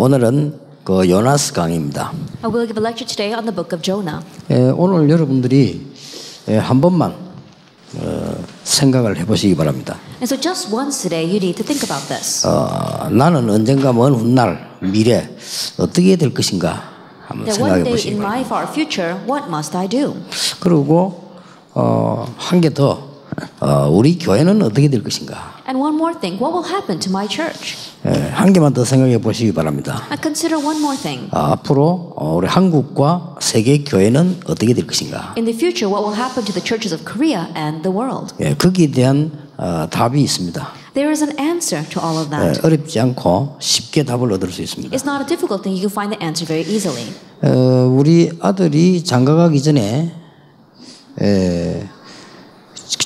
오늘은 그 요나스 강의입니다. I will give a lecture today on the book of Jonah. 오늘 여러분들이 한 번만 생각을 해보시기 바랍니다. And so just once today you need to think about this. 나는 언젠가 먼 훗날 미래 어떻게 될 것인가 한번 That one 생각해 day 보시기 in my 바랍니다. far future, what must I do? 그리고 한 개 더 우리 교회는 어떻게 될 것인가 And one more thing, what will happen to my church? 한 개만 더 생각해 보시기 바랍니다. And consider one more thing. 앞으로 우리 한국과 세계 교회는 어떻게 될 것인가. In the future, what will happen to the churches of Korea and the world? 거기에 대한 답이 있습니다. There is an answer to all of that. 어렵지 않고 쉽게 답을 얻을 수 있습니다. It's not a difficult thing. You can find the answer very easily. 우리 아들이 장가가기 전에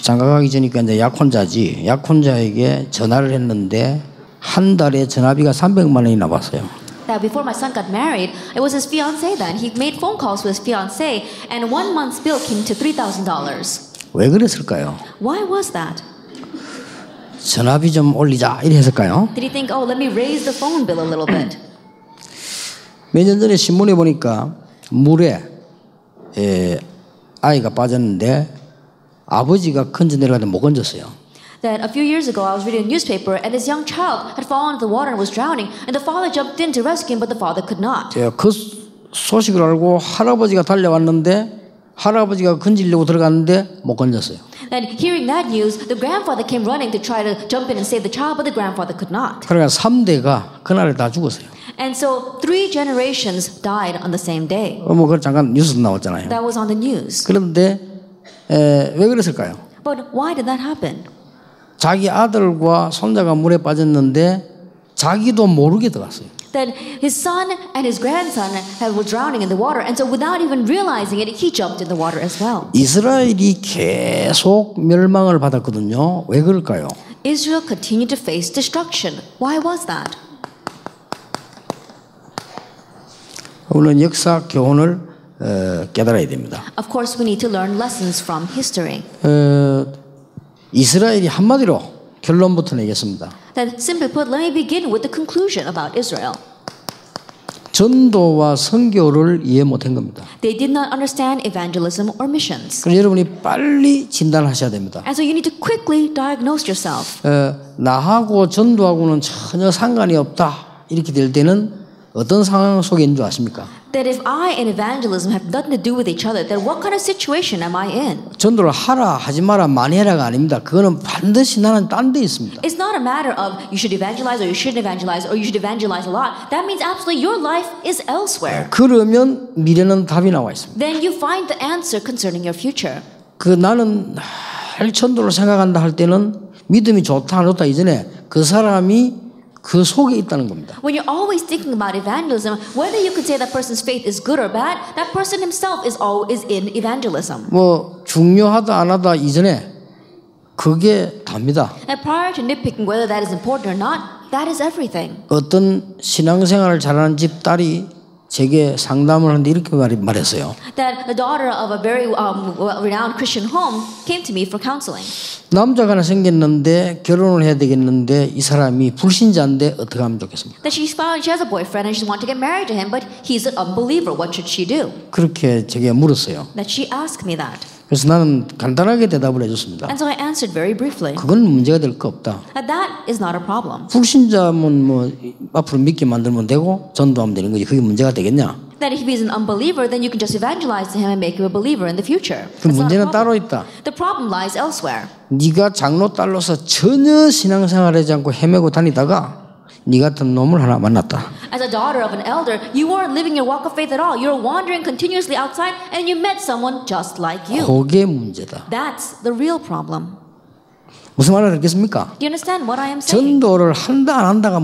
장가가기 전이니까 이제 약혼자지. 약혼자에게 전화를 했는데 한 달에 전화비가 300만 원이 나왔어요. That before my son got married, it was his fiancée then. He made phone calls to his fiancée, and 1 month's bill came to $3,000. 왜 그랬을까요? Why was that? 전화비 좀 올리자 이래 했을까요? Did he think, oh, let me raise the phone bill a little bit? 몇 년 전에 신문에 보니까 물에 아이가 빠졌는데 아버지가 건져 내려가는데 못 건졌어요. That a few years ago I was reading a newspaper and this young child had fallen into the water and was drowning, and the father jumped in to rescue him, but the father could not. 그 소식을 알고 할아버지가 달려왔는데 할아버지가 건지려고 들어갔는데 못 건졌어요. And hearing that news, the grandfather came running to try to jump in and save the child, but the grandfather could not. 그러니까 3대가 그날에 다 죽었어요. And so 3 generations died on the same day. 그 잠깐 뉴스 나왔잖아요. That was on the news. 그런데 왜 그랬을까요? But why did that happen? 자기 아들과 손자가 물에 빠졌는데 자기도 모르게 들어갔어요. That his son and his grandson were drowning in the water, and so without even realizing it, he jumped in the water as well. 이스라엘이 계속 멸망을 받았거든요. 왜 그럴까요? Israel continued to face destruction. Why was that? 우리는 역사 교훈을 깨달아야 됩니다. Of course, we need to learn lessons from history. 이스라엘이 한마디로 결론부터 내겠습니다. Then, simply put, let me begin with the conclusion about Israel. 전도와 선교를 이해 못한 겁니다. They did not understand evangelism or missions. 그래서 여러분이 빨리 진단하셔야 됩니다. And so you need to quickly diagnose yourself. 나하고 전도하고는 전혀 상관이 없다 이렇게 될 때는 어떤 상황 속에 있는 줄 아십니까? That if I and evangelism have nothing to do with each other, then what kind of situation am I in? 전도를 하라 하지 마라 많이 해라가 아닙니다. 그거는 반드시 나는 딴 데 있습니다. It's not a matter of you should evangelize or you shouldn't evangelize or you should evangelize a lot. That means absolutely your life is elsewhere. 그러면 미래는 답이 나와 있습니다. Then you find the answer concerning your future. 나는 전도를 생각한다 할 때는 믿음이 좋다 안 좋다 이전에 그 사람이 그 속에 있다는 겁니다. When you're always thinking about evangelism, whether you could say that person's faith is good or bad, that person himself is in evangelism. 중요하다 안 하다 이전에 그게 답니다. And prior to nitpicking whether that is important or not, that is everything. 어떤 신앙생활을 잘하는 집 딸이 제게 상담을 하는데 이렇게 말했어요. That the daughter of a very renowned Christian home came to me for counseling. 남자가 하나 생겼는데 결혼을 해야 되겠는데 이 사람이 불신자인데 어떻게 하면 좋겠습니까? That she found she has a boyfriend and she wants to get married to him, but he's an unbeliever. What should she do? 그렇게 제게 물었어요. That she asked me that. 그래서 나는 간단하게 대답을 해줬습니다. And so I answered very briefly. 그건 문제가 될 거 없다. That is not a problem. 불신자면 앞으로 믿게 만들면 되고 전도하면 되는 거지. 그게 문제가 되겠냐? That if he's an unbeliever, then you can just evangelize to him and make him a believer in the future. 그 문제는 따로 있다. The problem lies elsewhere. 네가 장로 딸로서 전혀 신앙생활하지 않고 헤매고 다니다가 네 같은 놈을 하나 만났다. As a daughter of an elder, you weren't living your walk of faith at all. You're wandering continuously outside, and you met someone just like you. 그게 문제다. That's the real problem. 무슨 말을 듣겠습니까? Do you understand what I am saying? 전도를 한다 안 한다가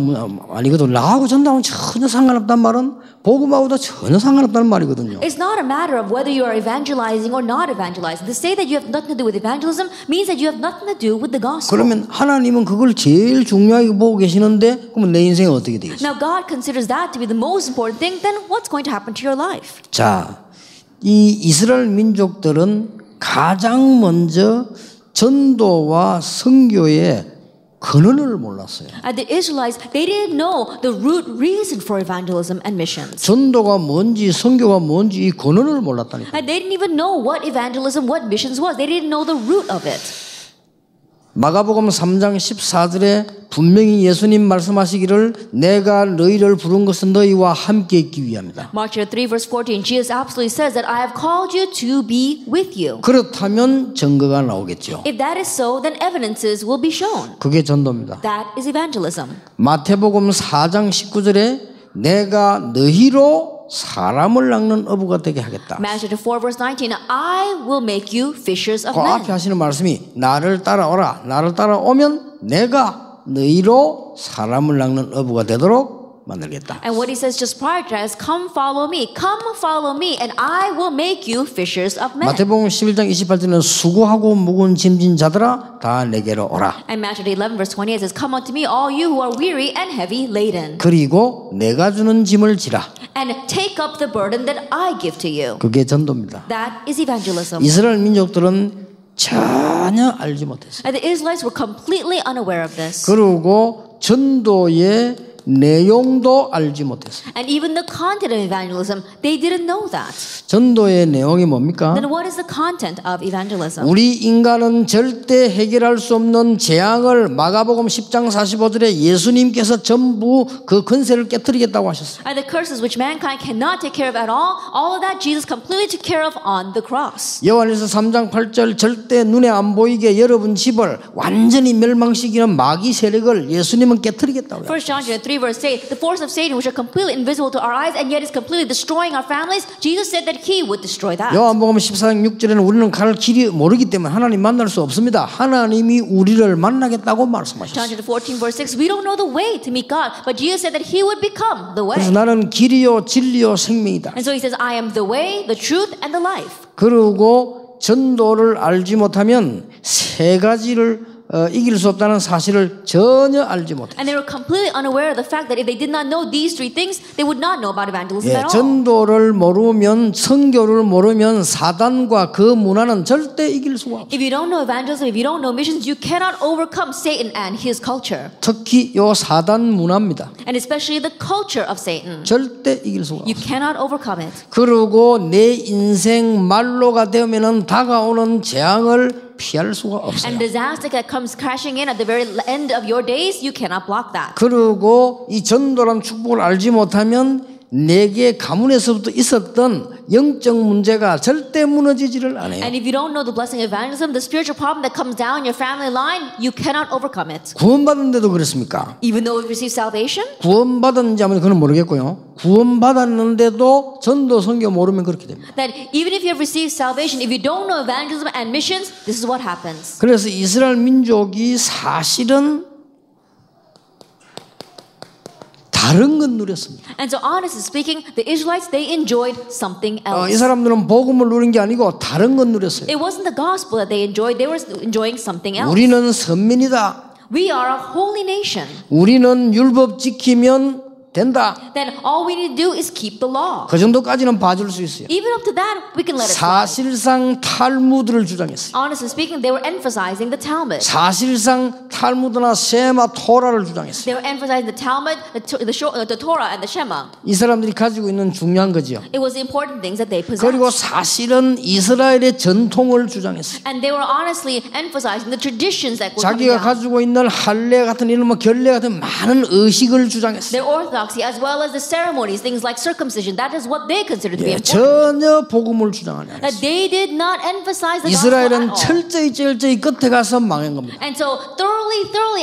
아니거든. 나하고 전도하면 전혀 상관없단 말은 복음하고도 전혀 상관없다는 말이거든요. It's not a matter of whether you are evangelizing or not evangelizing. To say that you have nothing to do with evangelism means that you have nothing to do with the gospel. 그러면 하나님은 그걸 제일 중요하게 보고 계시는데 그러면 내 인생이 어떻게 되겠어요? Now God considers that to be the most important thing. Then what's going to happen to your life? 자, 이 이스라엘 민족들은 가장 먼저 전도와 선교에 근원을 몰랐어요. And the Israelites, they didn't know the root reason for evangelism and missions. 전도가 뭔지 선교가 뭔지 이 근원을 몰랐다니까. And they didn't even know what evangelism, what missions was. They didn't know the root of it. 마가복음 3장 14절에 분명히 예수님 말씀하시기를 내가 너희를 부른 것은 너희와 함께 있기 위함이다. Mark chapter 3 verse 14, Jesus absolutely says that I have called you to be with you. 그렇다면 증거가 나오겠죠. If that is so, then evidences will be shown. 그게 전도입니다. That is evangelism. 마태복음 4장 19절에 내가 너희로 사람을 낚는 어부가 되게 하겠다. Matthew chapter 4 verse 19, I will make you fishers of 그 앞에 men. 하시는 말씀이 나를 따라오라. 나를 따라오면 내가 너희로 사람을 낚는 어부가 되도록 만들겠다. And what he says just prior to that is, come follow me, and I will make you fishers of men. 마태복음 11장 28절에는 수고하고 무거운 짐진 자들아 다 내게로 오라. And Matthew 11 verse 28 says, come unto me, all you who are weary and heavy laden, 그리고 내가 주는 짐을 지라. and take up the burden that I give to you. 그게 전도입니다. That is evangelism. 이스라엘 민족들은 전혀 알지 못했어요. And the Israelites were completely unaware of this. 그리고 전도의 내용도 알지 못했어요. And even the content of evangelism, they didn't know that. 전도의 내용이 뭡니까? Then what is the content of evangelism? 우리 인간은 절대 해결할 수 없는 재앙을 마가복음 10장 45절에 예수님께서 전부 그 권세를 깨뜨리겠다고 하셨어요. And the curses which mankind cannot take care of at all of that Jesus completely took care of on the cross. 요한일서 3장 8절 절대 눈에 안 보이게 여러분 집을 완전히 멸망시키는 마귀 세력을 예수님은 깨뜨리겠다고요. 1 John 3 verse 8, the force of Satan which are completely invisible to our eyes and yet is completely destroying our families, Jesus said that he would destroy that. 요한복음 14장 6절에는 우리는 갈 길이 모르기 때문에 하나님 만날 수 없습니다. 하나님이 우리를 만나겠다고 John 말씀하셨어요. 14 verse 6, we don't know the way to meet God, but Jesus said that he would become the way. 그래서 나는 길이요 진리요 생명이다. And so he says, I am the way, the truth, and the life. 그리고 전도를 알지 못하면 세 가지를 이길 수 없다는 사실을 전혀 알지 못해요. And they were completely unaware of the fact that if they did not know these three things, they would not know about evangelism at all. 전도를 모르면 선교를 모르면 사단과 그 문화는 절대 이길 수가 없어요. If you don't know evangelism, if you don't know missions, you cannot overcome Satan and his culture. 특히 요 사단 문화입니다. And especially the culture of Satan. 절대 이길 수가 You 없어요. cannot overcome it. 그리고 내 인생 말로가 되면은 다가오는 재앙을 피할 수가 없어요. And disaster that comes crashing in at the very end of your days, you cannot block that. 그리고 이 전도란 축복을 알지 못하면 내게 가문에서부터 있었던 영적 문제가 절대 무너지지를 않아요. And if you don't know the blessing of evangelism, the spiritual problem that comes down your family line, you cannot overcome it. 구원받은데도 그렇습니까? Even though we've received salvation, 구원받았는지 아무튼 그건 모르겠고요. 구원받았는데도 전도 선교 모르면 그렇게 됩니다. that even if you have received salvation, if you don't know evangelism and missions, this is what happens. 그래서 이스라엘 민족이 사실은 다른 건 누렸습니다. And so honestly speaking, the Israelites, they enjoyed something 이 else. 사람들은 복음을 누린 게 아니고 다른 건 누렸어요. It wasn't the gospel that they enjoyed, they were enjoying something else. 우리는 선민이다. We are a holy nation. 우리는 율법 지키면 된다. Then all we need to do is keep the law. 그 정도까지는 봐줄 수 있어요. Even up to that, we can let it slide. 사실상 탈무드를 주장했어요. Honestly speaking, they were emphasizing the Talmud. 사실상 탈무드나 세마 토라를 주장했어요. They were emphasizing the Talmud, the Torah, and the Shema. 이 사람들이 가지고 있는 중요한 거죠. It was the important things that they 그리고 possessed. 사실은 이스라엘의 전통을 주장했어요. And they were honestly emphasizing the traditions that were coming 자기가 down. 가지고 있는 할례 같은 이런 뭐 결례 같은 많은 의식을 주장했어요. Their orthodoxy, as well as the ceremonies, things like circumcision, that is what they considered to be important. 전혀 복음을 주장하지 않았어요. That they did not emphasize the gospel at 이스라엘은 all. 철저히 끝에 가서 망한 겁니다. And so thoroughly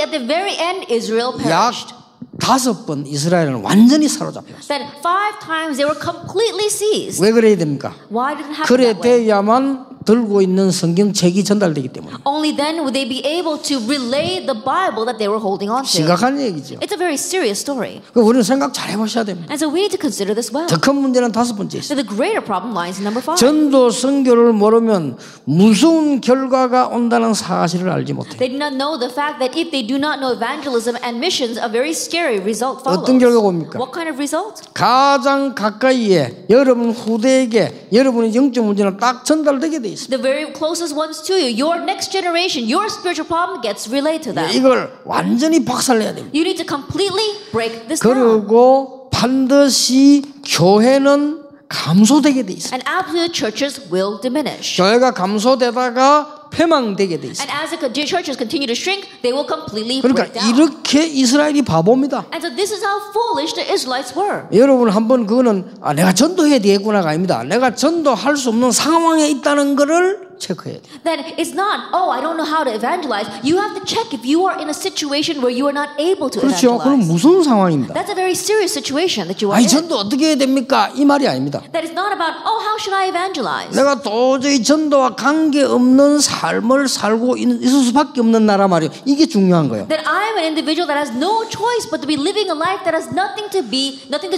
at the very end, Israel 약 perished. 5번 이스라엘은 완전히 사로잡혔어요. That 5 times they were completely seized. 왜 그래야 됩니까? Why did it happen 그래 that way? 돼야만 들고 있는 성경책이 전달되기 때문에. Only then would they be able to relay the Bible that they were holding on to. 심각한 얘기죠. It's a very serious story. 우리는 생각 잘 해보셔야 됩니다. And so we need to consider this well. 더 큰 문제는 5번째 있어요. So the greater problem lies in number 5. 전도 선교를 모르면 무서운 결과가 온다는 사실을 알지 못해요. They did not know the fact that if they do not know evangelism and missions, a very scary result follows. 어떤 결과가 옵니까? What kind of result? 가장 가까이에 여러분 후대에게 여러분의 영적 문제는 딱 전달되게 돼 있어요. 있습니다. The very closest ones to you, your next generation, your spiritual problem gets relayed to them. 이걸 완전히 박살내야 됩니다. You need to completely break this down. 그리고 반드시 교회는 감소되게 돼 있어요. And absolute churches will diminish. 교회가 감소되다가 폐망되게 돼 있어요. And as the churches continue to shrink, they will completely 그러니까 break down. 이렇게 이스라엘이 바보입니다. And so this is how foolish the Israelites were. 여러분 한번 그거는 내가 전도해야 되겠구나가 아닙니다. 내가 전도할 수 없는 상황에 있다는 것을 체크해야 돼요. Then it's not, oh, I don't know how to evangelize. You have to check if you are in a situation where you are not able to 그렇죠. 그럼 evangelize. 무슨 상황입니다. That's a very serious situation that you are 아니 in. 전도 어떻게 해야 됩니까? 이 말이 아닙니다. That is not about, oh, how should I evangelize? 내가 도저히 전도와 관계없는 삶을 살고 있을 수밖에 없는 나라 말이에요. 이게 중요한 거예요. That I am an individual that has no choice but to be living a life that has nothing to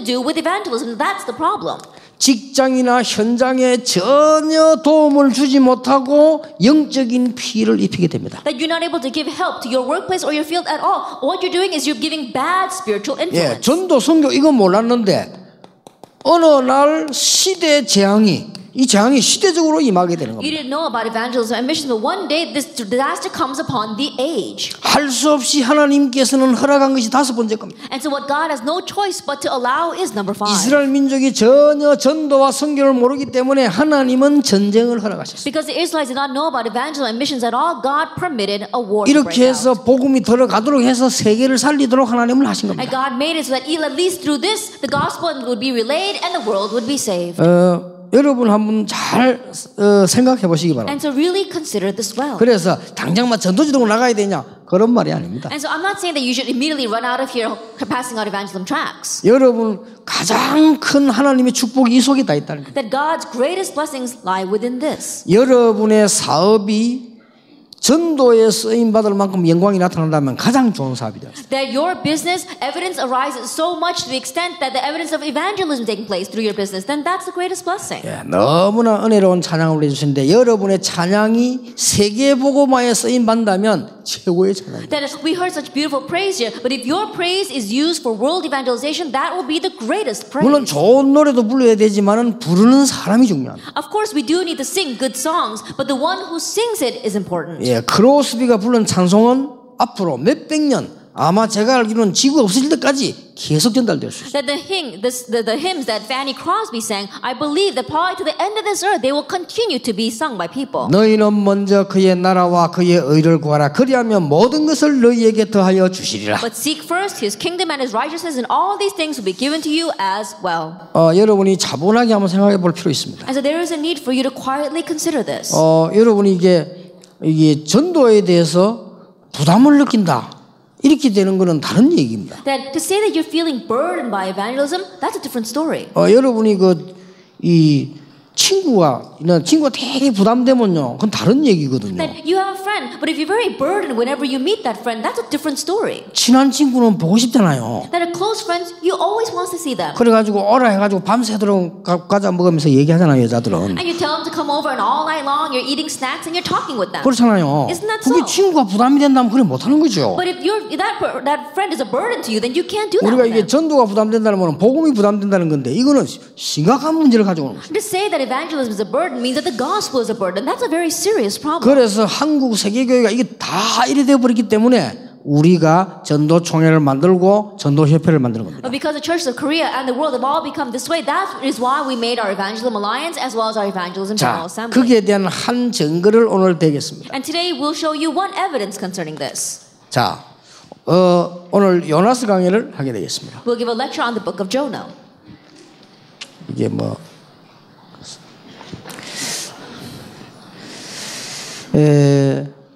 do with evangelism. That's the problem. 직장이나 현장에 전혀 도움을 주지 못하고 영적인 피해를 입히게 됩니다. That you're not able to give help to your workplace or your field at all. What you're doing is you're giving bad spiritual influence. 예, 전도 선교 이거 몰랐는데 어느 날 시대 재앙이 이 재앙이 시대적으로 임하게 되는 You 겁니다. didn't know about evangelism and missions, but one day this disaster comes upon the age. 할 수 없이 하나님께서는 허락한 것이 5번째 겁니다. And so what God has no choice but to allow is number 5. 이스라엘 민족이 전혀 전도와 선교를 모르기 때문에 하나님은 전쟁을 허락하셨어요. Because the Israelites did not know about evangelism and missions at all, God permitted a war to break 이렇게 해서 out. 복음이 들어가도록 해서 세계를 살리도록 하나님을 하신 And 겁니다. God made it so that at least through this, the gospel would be relayed and the world would be saved. 여러분 한번 잘 생각해 보시기 바랍니다. And so really consider this well. 그래서 당장 막 전도지도로 나가야 되냐 그런 말이 아닙니다. And so I'm not saying that you should immediately run out of here passing out evangelism tracts. 여러분 가장 큰 하나님의 축복이 이 속에 다 있다는 거예요. That God's greatest blessings lie within this. 여러분의 사업이 전도에 쓰임 받을 만큼 영광이 나타난다면 가장 좋은 사업이 되었어요. That your business evidence arises so much to the extent that the evidence of evangelism taking place through your business, then that's the greatest blessing. 예, 너무나 은혜로운 찬양을 올려주시는데 여러분의 찬양이 세계 복음화에 쓰임 받는다면 최고의 찬양입니다. That is, we heard such beautiful praise here, but if your praise is used for world evangelization, that will be the greatest praise. 물론 좋은 노래도 불러야 되지만은 부르는 사람이 중요합니다. Of course, we do need to sing good songs, but the one who sings it is important. 예, 크로스비가 부른 찬송은 앞으로 몇백 년 아마 제가 알기로는 지구 없어질 때까지 계속 전달될 수 있어요. That the hymns that Fanny Crosby sang, I believe that probably to the end of this earth, they will continue to be sung by people. 너희는 먼저 그의 나라와 그의 의를 구하라. 그리하면 모든 것을 너희에게 더하여 주시리라. But seek first His kingdom and His righteousness, and all these things will be given to you as well. 여러분이 차분하게 한번 생각해 볼 필요 있습니다. And so there is a need for you to quietly consider this. 여러분이 이게 전도에 대해서 부담을 느낀다. 이렇게 되는 것은 다른 얘기입니다. That to say that you're feeling burdened by evangelism, that's a different story. 여러분이 친구가 되게 부담되면요, 그건 다른 얘기거든요. That you have a friend, but if you're very burdened whenever you meet that friend, that's a different story. 친한 친구는 보고 싶잖아요. That a close friend, you always want to see them. 그래가지고 오라 해가지고 밤새도록 과자 먹으면서 얘기하잖아요, 여자들은. And you tell them to come over, and all night long you're eating snacks and you're talking with them. 그렇잖아요. Isn't that 그게 so? 친구가 부담이 된다면 그래 못하는 거죠. But if that friend is a burden to you, then you can't do that 우리가 with 이게 them. 전도가 부담된다는 건 복음이 부담된다는 건데 이거는 심각한 문제를 가져오는 거죠. To say that evangelism is a burden means that the gospel is a burden. That's a very serious problem. 그래서 한국 세계교회가 이게 다 이래 되어버렸기 때문에 우리가 전도총회를 만들고 전도협회를 만드는 겁니다. But because the churches of Korea and the world have all become this way, that is why we made our Evangelism Alliance as well as our Evangelism General 자, Assembly. 거기에 대한 한 증거를 오늘 대겠습니다. And today we'll show you one evidence concerning this. 자, 오늘 요나스 강의를 하게 되겠습니다. We'll give a lecture on the book of Jonah. 이게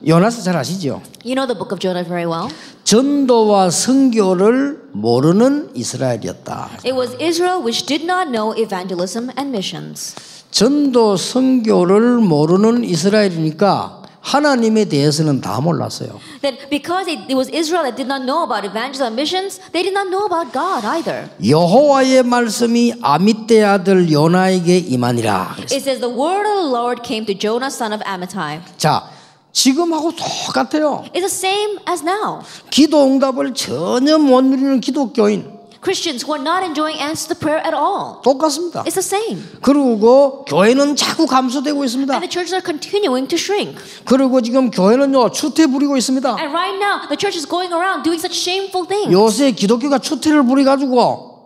요나스 잘 아시죠? You know the book of Jonah very well. 전도와 선교를 모르는 이스라엘이었다. It was Israel which did not know evangelism and missions. 전도 선교를 모르는 이스라엘이니까 하나님에 대해서는 다 몰랐어요. That because it was Israel that did not know about evangelism and missions, they did not know about God either. 여호와의 말씀이 아미떼 아들 요나에게 임하니라. It says the word of the Lord came to Jonah son of Amittai. 자, 지금하고 똑같아요. It's the same as now. 기도 응답을 전혀 못 누리는 기독교인, Christians who are not enjoying answers to prayer at all. 똑같습니다. It's the same. 그리고 교회는 자꾸 감소되고 있습니다. And the churches are continuing to shrink. 그리고 지금 교회는요 추태 부리고 있습니다. And right now, the church is going around doing such shameful things. 요새 기독교가 추태를 부려가지고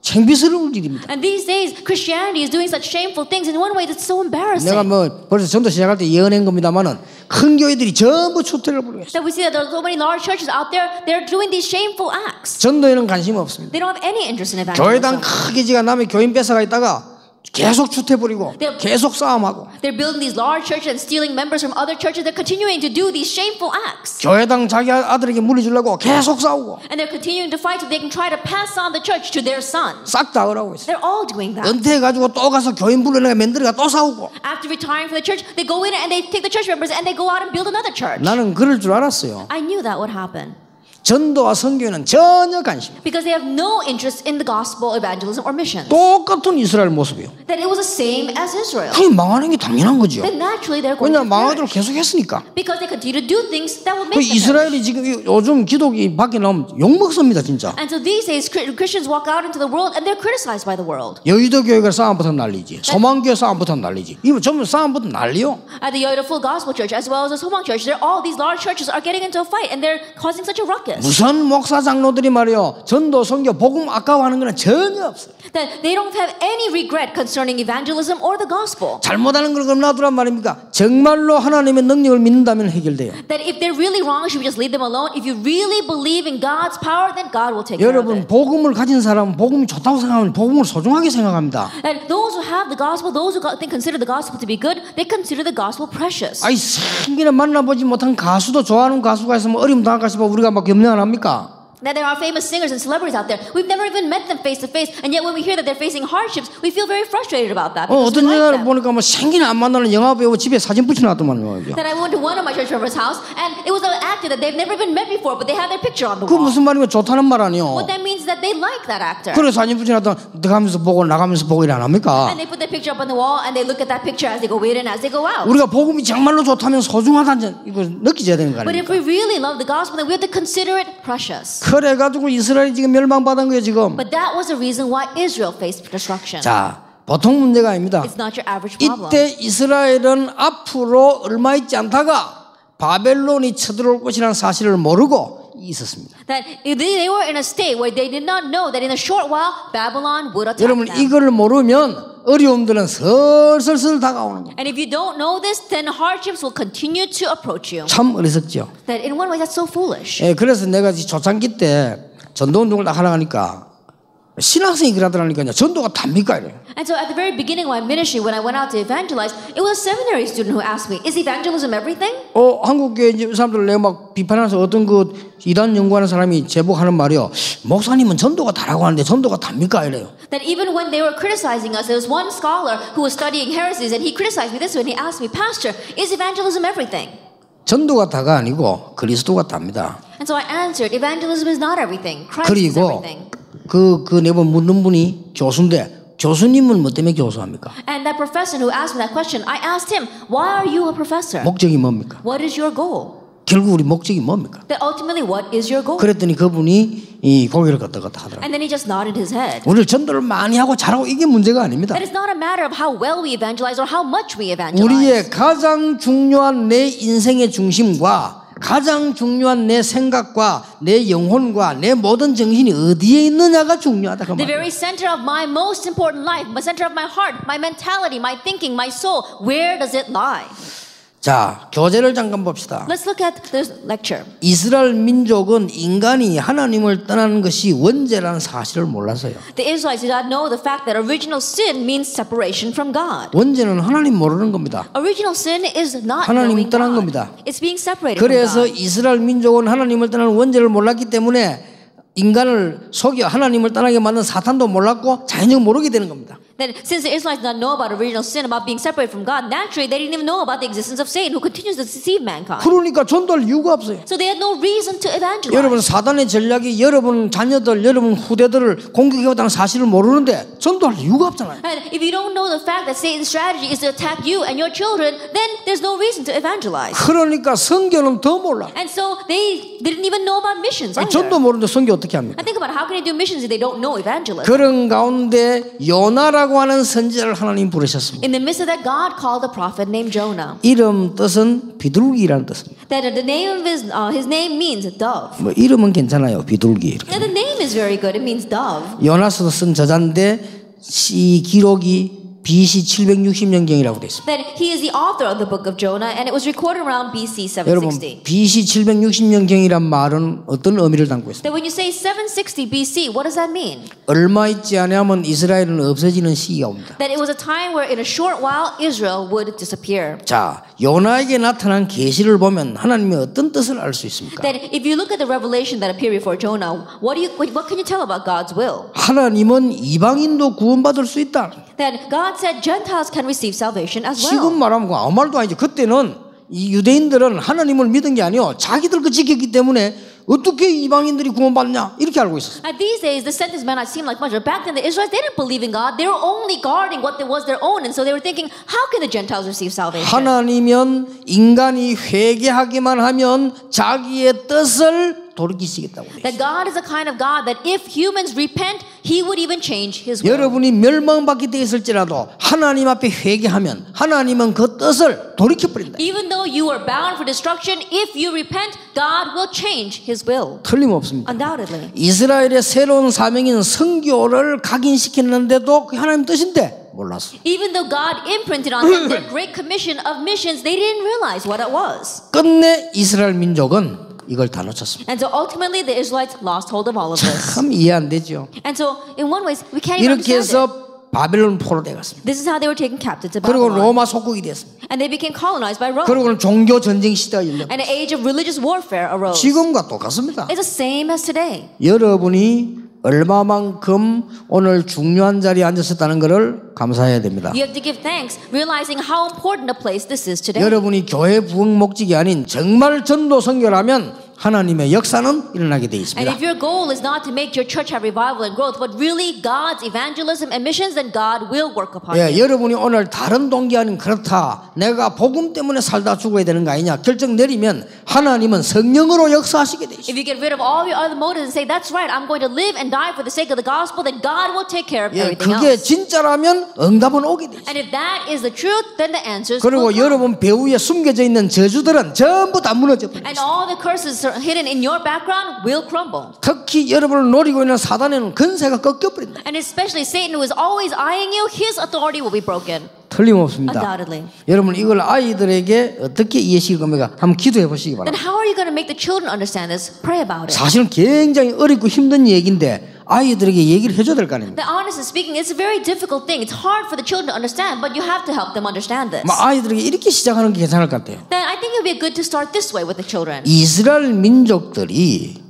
창피스러울 일입니다. And these days, Christianity is doing such shameful things. In one way, it's so embarrassing. 내가 뭐 벌써 전도 시작할 때 예언한 겁니다만은 큰 교회들이 전부 추태를 부리고 있어요. That we see that there are so many large churches out there, they're doing these shameful acts. 전도에는 관심이 없습니다. They don't have any interest in 교회당 evangelism. 크게 지가 남의 교인 뺏어가 있다가 계속 추태 부리고 계속 싸움하고 They're building these large churches and stealing members from other churches. They're continuing to do these shameful acts. 교회당 자기 아들에게 물려주려고 계속 싸우고 And they're continuing to fight so they can try to pass on the church to their sons. 싹 다 하고 있어요. They're all doing that. 은퇴해가지고 또 가서 교인 불러내가 만들어가 또 싸우고. After retiring from the church, they go in and they take the church members and they go out and build another church. 나는 그럴 줄 알았어요. I knew that would happen. 전도와 선교에는 전혀 관심 없어요. Because they have no interest in the gospel, evangelism, or missions. 똑같은 이스라엘 모습이요. That it was the same as Israel. 그게 망하는 게 당연한 거죠. Then naturally they're going 왜냐하면 to 망하도록 perish. 계속 했으니까. Because they continue to do things that will 그 make them perish. 이스라엘이 지금 요즘 기독이 밖에 나오면 욕먹습니다 진짜. And so these days Christians walk out into the world and they're criticized by the world. 여의도 교회가 싸움부터 난리지. 소망교회 싸움부터 난리지. 이거 전부 싸움부터 난리요. At the Yoda Full Gospel Church as well as the Somang Church, all these large churches are getting into a fight and they're causing such a ruckus. 무슨 목사 장로들이 말이요 전도 선교 복음 아까워하는 거는 전혀 없어요. That they don't have any regret concerning evangelism or the gospel. 잘못하는 걸 그럼 놔두란 말입니까? 정말로 하나님의 능력을 믿는다면 해결돼요. That if they're really wrong, should we just leave them alone? If you really believe in God's power, then God will take care of 여러분 it. 복음을 가진 사람은 복음이 좋다고 생각하면 복음을 소중하게 생각합니다. And those who have the gospel, those who consider the gospel to be good, they consider the gospel precious. 아이 생기는 만나보지 못한 가수도 좋아하는 가수가 있으면 어려움 당할까 싶어 우리가 막 염려 안 합니까? That there are famous singers and celebrities out there. We've never even met them face to face, and yet when we hear that they're facing hardships, we feel very frustrated about that. Because 어떤 we like 여자를 them. 보니까 뭐 생기는 안 만나는 영화 배우 집에 사진 붙여놨더만 말이야. That I went to one of my church members' house, and it was an actor that they've never even met before, but they have their picture on the 그 wall. 무슨 말이면 좋다는 말 아니요. What that means is that they like that actor. 그래 사진 붙여놨다 들어가면서 보고 나가면서 보고 이래 안 합니까? And they put their picture up on the wall, and they look at that picture as they go in and as they go out. 우리가 복음이 정말로 좋다면 소중하다는 이거 느끼져야 되는 거 But if 아닙니까? we really love the gospel, then we have to consider it precious. 그래가지고 이스라엘이 지금 멸망받은 거예요 지금. But that was the reason why Israel faced destruction. 자 보통 문제가 아닙니다. It's not your average problem. 이때 이스라엘은 앞으로 얼마 있지 않다가 바벨론이 쳐들어올 것이라는 사실을 모르고 있었습니다. That they were in a state where they did not know that in a short while Babylon would attack 여러분 them. 이걸 모르면 어려움들은 슬슬 다가오는 거예요. And if you don't know this, then hardships will continue to approach you. 참 어리석죠. That in one way that's so foolish. 예, 그래서 내가 초창기 때 전도운동을 딱 하러 가니까 신학생이 그러더라니까요. 전도가 답니까? 이래요. And so at the very beginning of my ministry, when I went out to evangelize, it was a seminary student who asked me, "Is evangelism everything?" 한국교회 이제 사람들 내가 막 비판하면서 어떤 그 이단 연구하는 사람이 제보하는 말이요. 목사님은 전도가 다라고 하는데 전도가 답니까? 이래요. That even when they were criticizing us, there was one scholar who was studying heresies, and he criticized me this way, and he asked me, "Pastor, is evangelism everything?" 전도가 다가 아니고 그리스도가 답니다. And so I answered, "Evangelism is not everything. Christ is 그리고 everything." 그 내번 묻는 분이 교수인데 교수님은 뭐 때문에 교수합니까? And that professor who asked me that question, I asked him, "Why are you a professor? 목적이 뭡니까? What is your goal?" 결국 우리 목적이 뭡니까? That ultimately, what is your goal? 그랬더니 그분이 이 고개를 끄덕끄덕 하더라고요. And then he just nodded his head. 우리를 전도를 많이 하고 잘하고 이게 문제가 아닙니다. That it's not a matter of how well we evangelize or how much we evangelize. 우리의 가장 중요한 내 인생의 중심과 가장 중요한 내 생각과 내 영혼과 내 모든 정신이 어디에 있느냐가 중요하다. 그 The 말이에요. very center of my most important life, the center of my heart, my mentality, my thinking, my soul, where does it lie? 자, 교재를 잠깐 봅시다. Let's look at this lecture. 이스라엘 민족은 인간이 하나님을 떠나는 것이 원죄라는 사실을 몰라서요. The Israelites did not know the fact that original sin means separation from God. 원죄는 하나님 모르는 겁니다. Original sin is not 하나님 knowing 떠난 God. 겁니다. It's being separated 그래서 from God. 이스라엘 민족은 하나님을 떠나는 원죄를 몰랐기 때문에 인간을 속여 하나님을 떠나게 만든 사탄도 몰랐고 자연적 모르게 되는 겁니다. That since the Israelites did not know about original sin, about being separated from God, naturally they didn't even know about the existence of Satan, who continues to deceive mankind. 그러니까 전도할 이유가 없어요. So they had no reason to evangelize. 여러분 사단의 전략이 여러분 자녀들, 여러분 후대들을 공격해왔다는 사실을 모르는데 전도할 이유가 없잖아요. And if you don't know the fact that Satan's strategy is to attack you and your children, then there's no reason to evangelize. 그러니까 선교는 더 몰라. And so they didn't even know about missions either. 전도 모르는데 선교 어떻게 합니까? And think about how can they do missions if they don't know evangelism? 그런 가운데 요나라고 하는 선지자를 하나님 부르셨습니다. In the midst of that, God called a prophet named Jonah. 이름 뜻은 비둘기라는 뜻입니다. That the name of his name means dove. 뭐 이름은 괜찮아요. 비둘기 이렇게. And the name is very good. It means dove. 요나서도 쓴 저자인데 이 기록이 BC 760년경이라고 되어 있습니다. That he is the author of the book of Jonah, and it was recorded around BC 여러분 760. BC 760년경이란 말은 어떤 의미를 담고 있습니까? That when you say 760 BC, what does that mean? 얼마 있지 않으면 이스라엘은 없어지는 시기가 옵니다. That it was a time where in a short while Israel would disappear. 자, 요나에게 나타난 계시를 보면 하나님의 어떤 뜻을 알 수 있습니까? That if you look at the revelation that appeared before Jonah, what can you tell about God's will? 하나님은 이방인도 구원받을 수 있다. That God said Gentiles can receive salvation as 지금 well. 말하면 아무 말도 아니죠. 그때는 이 유대인들은 하나님을 믿은 게 아니요, 자기들 그 지켰기 때문에 어떻게 이방인들이 구원받냐 이렇게 알고 있었어요. At these days, the sentence may not seem like much, but back then the Israelites they didn't believe in God. They were only guarding what was their own, and so they were thinking, how can the Gentiles receive salvation? 하나님은 인간이 회개하기만 하면 자기의 뜻을 돌이키시겠다고 그래요. That God is the kind of God that if humans repent, He would even change His will. 여러분이 멸망받게 되어 있을지라도 하나님 앞에 회개하면 하나님은 그 뜻을 돌이켜버린다. Even though you are bound for destruction, if you repent, God will change His will. 틀림없습니다. Undoubtedly. 이스라엘의 새로운 사명인 선교를 각인시켰는데도 그 하나님 뜻인데 몰랐어. Even though God imprinted on them their great commission of missions, they didn't realize what it was. 끝내 이스라엘 민족은 이걸 다 놓쳤습니다. And so ultimately the Israelites lost hold of all of this. 참 이해 안 되죠. And so in one way we can't even 이렇게 understand it. 해서 바벨론 포로 되었습니다. This is how they were taken captive to 그리고 Babylon. 로마 속국이 됐습니다. And they became colonized by Rome. 그리고는 종교 전쟁 시대가 열렸습니다. And an age of religious warfare arose. 지금과 똑같습니다. It's the same as today. 여러분이 얼마만큼 오늘 중요한 자리에 앉으셨다는 것을 감사해야 됩니다. You have to give thanks, realizing how important a place this is today. 여러분이 교회 부흥 목적이 아닌 정말 전도 선교라면 하나님의 역사는 일어나게 되어 And 있습니다. if your goal is not to make your church have revival and growth, but really God's evangelism and missions, then God will work upon 예, you. 여러분이 오늘 다른 동기 아닌 그렇다, 내가 복음 때문에 살다 죽어야 되는 거 아니냐 결정 내리면 하나님은 성령으로 역사하시게 되어 있습니다. If you get rid of all your other motives and say, that's right, I'm going to live and die for the sake of the gospel, then God will take care of 예, everything 그게 else. 진짜라면 응답은 오게 되어 있습니다. And if that is the truth, then the answers 그리고 will come. 여러분 배후에 숨겨져 있는 저주들은 전부 다 무너져 버립니다. And all the curses hidden in your background will crumble. 특히 여러분을 노리고 있는 사단에는 근세가 꺾여버린다. And especially Satan, who is always eyeing you, his authority will be broken. 틀림없습니다. Undoubtedly. 여러분 이걸 아이들에게 어떻게 이해시킬 겁니까? 한번 기도해 보시기 Then 바랍니다. how are you going to make the children understand this? Pray about it. 사실은 굉장히 어렵고 힘든 얘기인데 아이들에게 얘기를 해줘야 될 거 아닙니까? That honestly speaking, it's a very difficult thing. It's hard for the children to understand, but you have to help them understand this. 아이들에게 이렇게 시작하는 게 괜찮을 것 같아요. Then I think it would be good to start this way with the children. 이스라엘 민족들이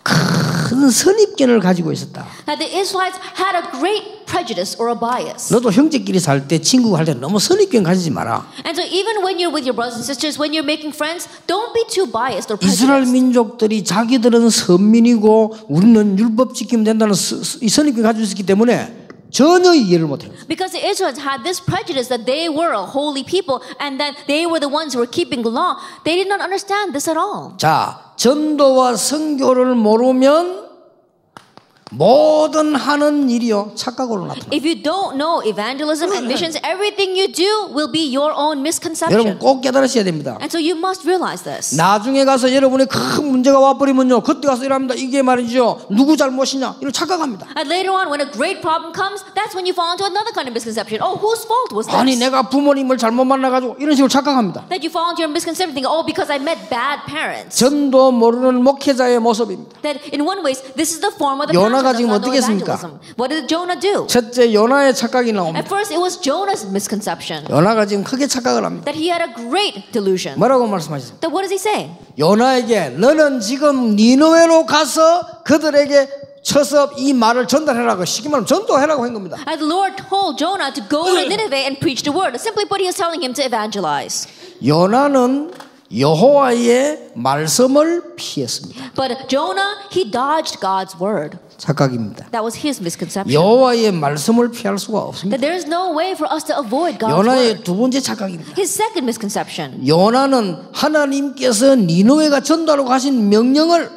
큰 선입견을 가지고 있었다. That the Israelites had a great prejudice or a bias. 너도 형제끼리 살 때 친구가 할 때 너무 선입견 가지지 마라. And so even when you're with your brothers and sisters, when you're making friends, don't be too biased or 이스라엘 prejudiced. 민족들이 자기들은 선민이고 우리는 율법 지키면 된다는 이 선입견 가지고 있었기 때문에 전혀 이해를 못해요. Because the Israelites had this prejudice that they were a holy people and that they were the ones who were keeping the law. They did not understand this at all. 자, 전도와 선교를 모르면 모든 하는 일이요 착각으로 나타나. If you don't know evangelism and missions, everything you do will be your own 여러분 misconception. 꼭 깨달으셔야 됩니다. And so you must realize this. 나중에 가서 여러분의 큰 문제가 와버리면요, 그때 가서 이랍니다. 이게 말이죠, 누구 잘못이냐 이런 착각합니다. And later on, when a great problem comes, that's when you fall into another kind of misconception. Oh, whose fault was 아니 this? 내가 부모님을 잘못 만나가지고 이런 식으로 착각합니다. That you fall into your misconception, thinking, oh, because I met bad parents. 전도 모르는 목회자의 모습입니다. That in one way, this is the form of the 요나가 pastor 지금 does not know 어떻게 했습니까? evangelism. What did Jonah do? 첫째 요나의 착각이 나옵니다. At first, it was Jonah's misconception. 요나가 지금 크게 착각을 합니다. That he had a great delusion. 뭐라고 말씀하셨습니까? That what does he say? 요나에게 너는 지금 니느웨로 가서 그들에게 쳐서 이 말을 전달해라고 쉽게 말하면 전도해라고 한 겁니다. And the Lord told Jonah to go to Nineveh and preach the word. Simply put, he was telling him to evangelize. 요나는 여호와의 말씀을 피했습니다. But Jonah, he dodged God's word. 착각입니다. That was his misconception. 여호와의 말씀을 피할 수가 없습니다. That there is no way for us to avoid God's 요나의 word. 두 번째 착각입니다. His second misconception. 요나는 하나님께서 니느웨가 전도하라고 하신 명령을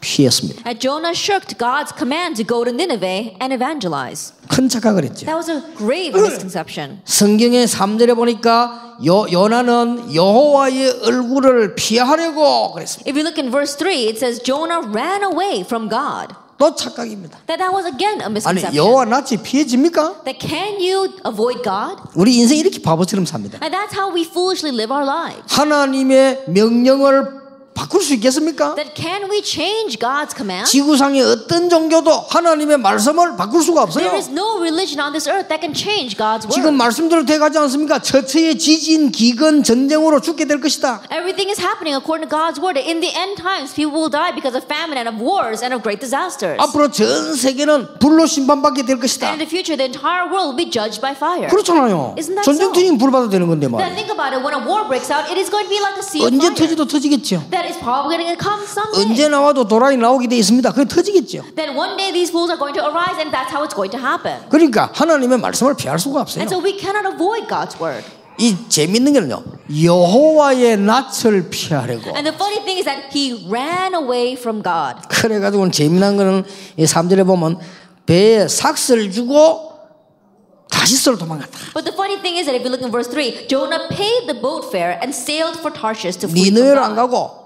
피했습니다. And Jonah shirked God's command to go to Nineveh and evangelize. 큰 착각을 했죠. That was a grave misconception. 성경의 3절에 보니까 요나는 여호와의 얼굴을 피하려고 그랬습니다. If you look in verse 3, it says Jonah ran away from God. 또 착각입니다. That was again a 아니 misconception. 여호와 낯이 피해집니까? That can you avoid God? 우리 인생 이렇게 바보처럼 삽니다. And that's how we foolishly live our lives. 하나님의 명령을 바꿀 수 있겠습니까? That can we change God's command? 지구상의 어떤 종교도 하나님의 말씀을 바꿀 수가 없어요. There is no religion on this earth that can change God's word. 지금 말씀대로 돼가지 않습니까? 처처의 지진, 기근, 전쟁으로 죽게 될 것이다. Everything is happening according to God's word. In the end times, people will die because of famine and of wars and of great disasters. 앞으로 전 세계는 불로 심판받게 될 것이다. And in the future, the entire world will be judged by fire. 그렇잖아요. Isn't that 전쟁 so? 터지면 불 받아도 되는 건데 Then 말이야. think about it. When a war breaks out, it is going to be like a sea of 언제 fire. 터지도 터지겠죠. That is probably going to come someday. 언제 나와도 도라이 나오게 돼 있습니다. 그게 터지겠죠. Then one day these fools are going to arise, and that's how it's going to happen. 그러니까 하나님의 말씀을 피할 수가 없어요. And so we cannot avoid God's word. 이 재밌는 게는요. 여호와의 낯을 피하려고. And the funny thing is that he ran away from God. 그래가지고 재미난 거는 이 3절에 보면 배에 삭스를 주고 다시스로 도망갔다. But the funny thing is that if you look in verse 3, Jonah paid the boat fare and sailed for Tarshish to flee from 니느웨로 안 God. 가고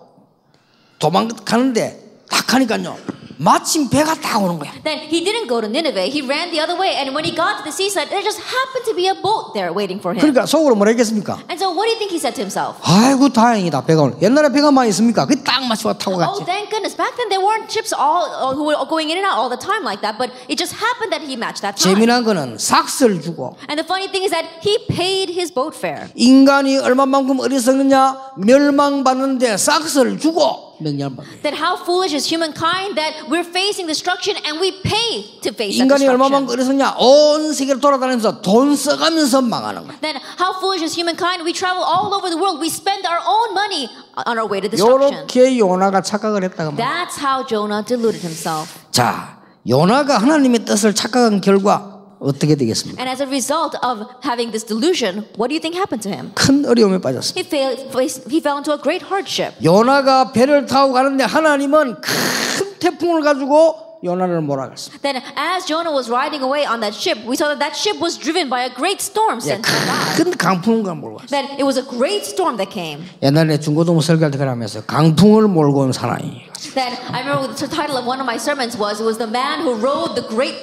도망가는데 딱 하니까요. 마침 배가 딱 오는 거야. Then he didn't go to Nineveh. He ran the other way. And when he got to the seaside, there just happened to be a boat there waiting for him. 그러니까 속으로 뭐라 했겠습니까? And so what do you think he said to himself? 아이고 다행이다 배가 오네. 옛날에 배가 많이 있습니까? 그 딱 맞춰 타고 Oh, 갔지. thank goodness. Back then there weren't ships all who were going in and out all the time like that. But it just happened that he matched that time. 재미난 거는 삭스를 주고 And the funny thing is that he paid his boat fare. 인간이 얼마만큼 어리석느냐 멸망받는데 삭스를 주고 명령을 받아요. That how foolish is humankind that we're facing destruction and we pay to face that 인간이 destruction. 얼마만큼 어리석냐 온 세계를 돌아다니면서 돈 써가면서 망하는 거야. Then how foolish is humankind? We travel all over the world. We spend our own money on our way to destruction. 요렇게 요나가 착각을 했다고 말이야. That's how Jonah deluded himself. 자, 요나가 하나님의 뜻을 착각한 결과 어떻게 되겠습니까? And as a result of having this delusion, what do you think happened to him? 큰 어려움에 빠졌습니다. He fell into a great hardship. 요나가 배를 타고 가는데 하나님은 큰 태풍을 가지고 요나를 몰아갔습니다. Then as Jonah was riding away on that ship, we saw that that ship was driven by a great storm sent from God. 큰 강풍을 몰고 갔어요. That it was a great storm that came. 옛날에 중고등부 설교할 때 그러면서 강풍을 몰고 온 사나이. Then I remember the title of one of my sermons was the man who rode the great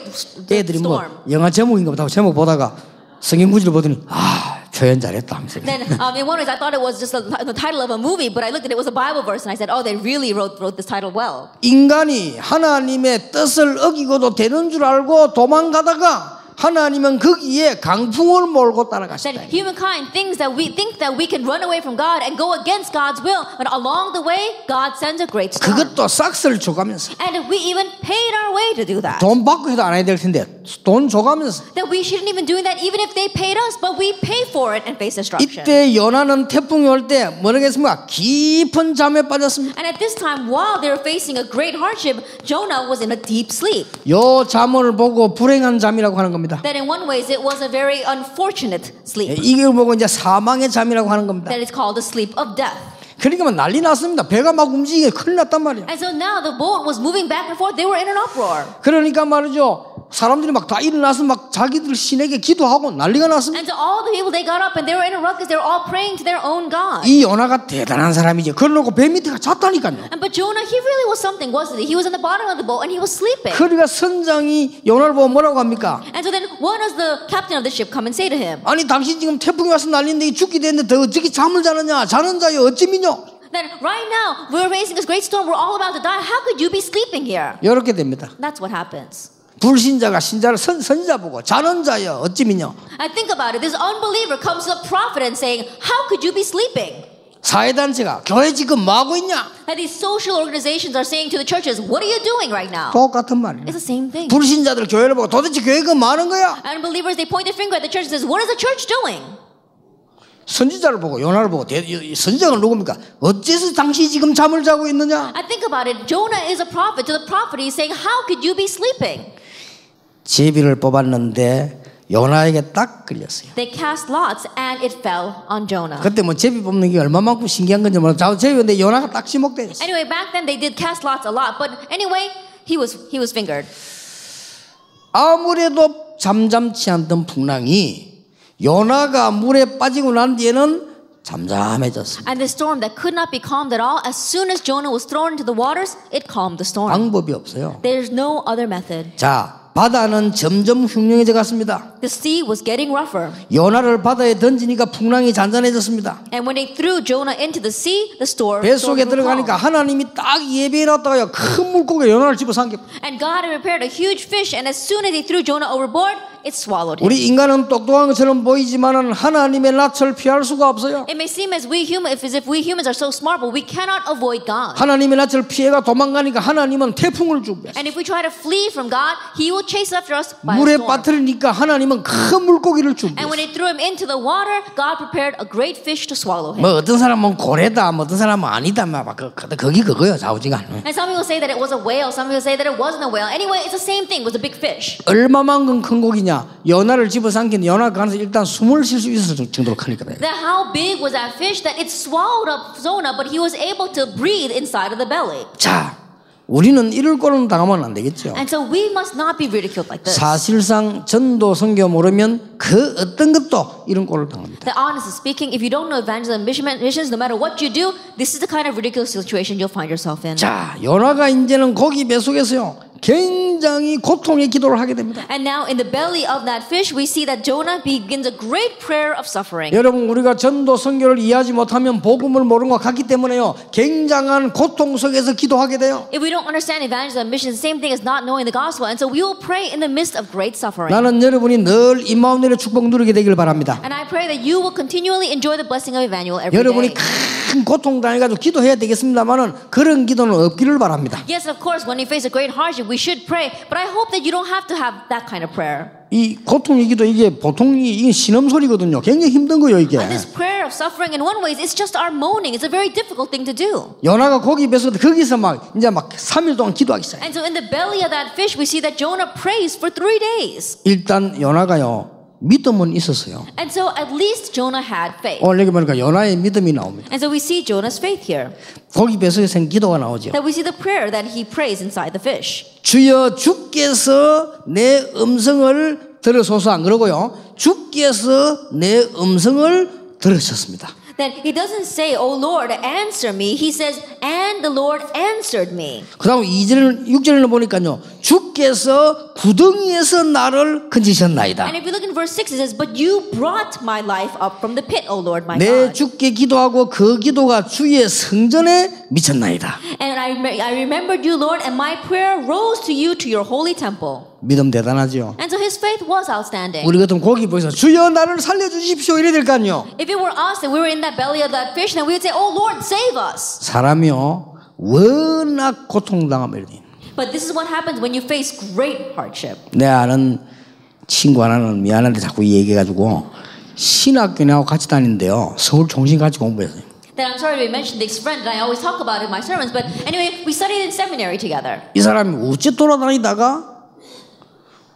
애들이 뭐 storm. 영화 제목인가 보다 제목 보다가 성경 구절을 보더니 표현 잘했다 하면서. Then in one way I thought it was just the title of a movie, but I looked at it was a Bible verse and I said, oh, they really wrote this title well. 인간이 하나님의 뜻을 어기고도 되는 줄 알고 도망가다가 하나님은 거기에 강풍을 몰고 That 따라가시다. humankind think that we can run away from God and go against God's will, but along the way, God sends a great storm. 그것도 싹스를 줘가면서 And we even paid our way to do that. 돈 받고 해도 안 해야 될 텐데 돈 줘가면서. That we shouldn't even doing that even if they paid us, but we pay for it and face destruction. 이때 요나는 태풍이 올 때 뭐라겠습니까? 깊은 잠에 빠졌습니다. And at this time, while they were facing a great hardship, Jonah was in a deep sleep. 요 잠을 보고 불행한 잠이라고 하는 겁니다. That in one ways it was a very unfortunate sleep. 이걸 보고 이제 사망의 잠이라고 하는 겁니다. That is called the sleep of death. 그러니까 난리 났습니다. 배가 막 움직이게 큰일 났단 말이에요. And so now the boat was moving back and forth. They were in an uproar. 그러니까 말이죠. 사람들이 막 다 일어나서 막 자기들 신에게 기도하고 난리가 났습니다. And so all the people, they got up and they were in a ruckus. They were all praying to their own God. 이 요나가 대단한 사람이죠. 그러놓고 배 밑에가 잤다니까요. But Jonah, he really was something, wasn't he? He was in the bottom of the boat and he was sleeping. 그러니까 선장이 요나를 보고 뭐라고 합니까? And so then what does the captain of the ship come and say to him? 아니 당신 지금 태풍이 와서 난리인데 죽게 됐는데 더 어떻게 잠을 자느냐? 자는 자여 어찌미뇨? That right now we're facing this great storm. We're all about to die. How could you be sleeping here? 이렇게 됩니다. That's what happens. 불신자가 신자를 선지자 보고 자는 자여 어찌미뇨? And think about it. This unbeliever comes to the prophet and saying, "How could you be sleeping?" 사회단체가 교회 지금 뭐 하고 있냐? That these social organizations are saying to the churches, what are you doing right now? 똑같은 말이에요. It's the same thing. 불신자들 교회를 보고 도대체 교회가 뭐 하는 거야? And believers, they point their finger at the church and says, what is the church doing? 선지자를 보고 요나를 보고 선지자가 누굽니까? 어째서 당신이 지금 잠을 자고 있느냐? I think about it. Jonah is a prophet. To the prophet, he's saying, how could you be sleeping? 제비를 뽑았는데 요나에게 딱 걸렸어요. They cast lots and it fell on Jonah. 그때 뭐 제비 뽑는 게 얼마만큼 신기한 건지 몰라. 제비인데 요나가 딱 지목되었어요. Anyway, back then they did cast lots a lot, but anyway, he was fingered. 아무래도 잠잠치 않던 풍랑이 요나가 물에 빠지고 난 뒤에는 잠잠해졌습니다. And this storm that could not be calmed at all, as soon as Jonah was thrown into the waters, it calmed the storm. 방법이 없어요. There's no other method. 자, 바다는 점점 흉흉해져 갔습니다. The sea was getting rougher. 요나를 바다에 던지니까 풍랑이 잔잔해졌습니다. And when they threw Jonah into the sea, the storm 뱃속에 grew calm. 들어가니까 하나님이 딱 예배해놨다가 큰 물고기 요나를 집어삼켜. And God had prepared a huge fish, and as soon as they threw Jonah overboard, it swallowed him. 우리 인간은 똑똑한 것처럼 보이지만은 하나님의 낯을 피할 수가 없어요. It may seem as if we humans are so smart, but we cannot avoid God. 하나님의 낯을 피해가 도망가니까 하나님은 태풍을 준비했어요. And if we try to flee from God, He will chase after us by a 물에 storm. 빠뜨리니까 하나님은 큰 물고기를 And when 준비했어요. they threw him into the water, God prepared a great fish to swallow him. 뭐 어떤 사람은 고래다, 뭐 어떤 사람은 아니다, 막 거기 그거요, 좌우지간. And some people say that it was a whale, some people say that it wasn't a whale. Anyway, it's the same thing. It was a big fish. 얼마만큼 큰 고기냐? 요나를 집어삼킨 요나가 가서 일단 숨을 쉴 수 있을 정도로 크니까. That how big was that fish that it swallowed up Jonah, but he was able to breathe inside of the belly. 자, 우리는 이럴 거는 당하면 안 되겠죠. And so we must not be ridiculed like this. 사실상 전도 선교 모르면 그 어떤 것도 이런 꼴을 당합니다. That honestly speaking, if you don't know evangelism and missions, no matter what you do, this is the kind of ridiculous situation you'll find yourself in. 자, 요나가 이제는 고기 뱃속에서요 굉장히 고통의 기도를 하게 됩니다. And now in the belly of that fish, we see that Jonah begins a great prayer of suffering. 여러분, 우리가 전도 선교를 이해하지 못하면 복음을 모르는 것 같기 때문에요 굉장한 고통 속에서 기도하게 돼요. If we don't understand evangelism and mission, the same thing as not knowing the gospel, and so we will pray in the midst of great suffering. 나는 여러분이 늘 임마누엘의 축복 누리게 되길 바랍니다. And I pray that you will continually enjoy the blessing of Emmanuel every 여러분이 day. 큰 고통 당해가지고 기도해야 되겠습니다만은 그런 기도는 없기를 바랍니다. Yes, of course, when we face a great hardship, we should pray, but I hope that you don't have to have that kind of prayer. 이 고통의 기도 이게 보통 이게 신음소리거든요. 굉장히 힘든 거예요 이게. And this prayer of suffering, in one way, it's just our moaning. It's a very difficult thing to do. 요나가 고기 뱃속에 거기서 막 이제 막 3일 동안 기도하기 시작해요. And so in the belly of that fish, we see that Jonah prays for 3 days. 일단 요나가요 믿음은 있었어요. And so at least Jonah had faith. 오늘 여기 보니까 요나의 믿음이 나옵니다. And so we see Jonah's faith here. 고기 뱃속에서 기도가 나오죠. That we see the prayer that he prays inside the fish. 주여 주께서 내 음성을 들으소서 안 그러고요. 주께서 내 음성을 들으셨습니다. That he doesn't say, "Oh Lord, answer me." He says, "And the Lord answered me." 그다음 6절을 보니까요. 주께서 구덩이에서 나를 건지셨나이다. And if you look in verse 6, it says, "But you brought my life up from the pit, O Lord my 내 God." 주께 기도하고 그 기도가 주의 성전에 미쳤나이다. And I remembered you, Lord, and my prayer rose to you to your holy temple. 믿음 대단하죠. And so his faith was outstanding. 우리 같은 고기 보여서 주여 나를 살려주십시오 이래야 될 거 아니요. If it were us and we were in that belly of that fish, then we would say, "Oh Lord, save us." 사람이요 워낙 고통당하면 이래. But this is what happens when you face great hardship. 내 아는 친구 하나는 미안한데 자꾸 얘기해가지고 신학교하고 같이 다니는데요. 서울 종신 같이 공부했어요. That I'm sorry to mention this friend, and I always talk about it in my sermons, but anyway, we studied in seminary together. 이 사람이 어째 돌아다니다가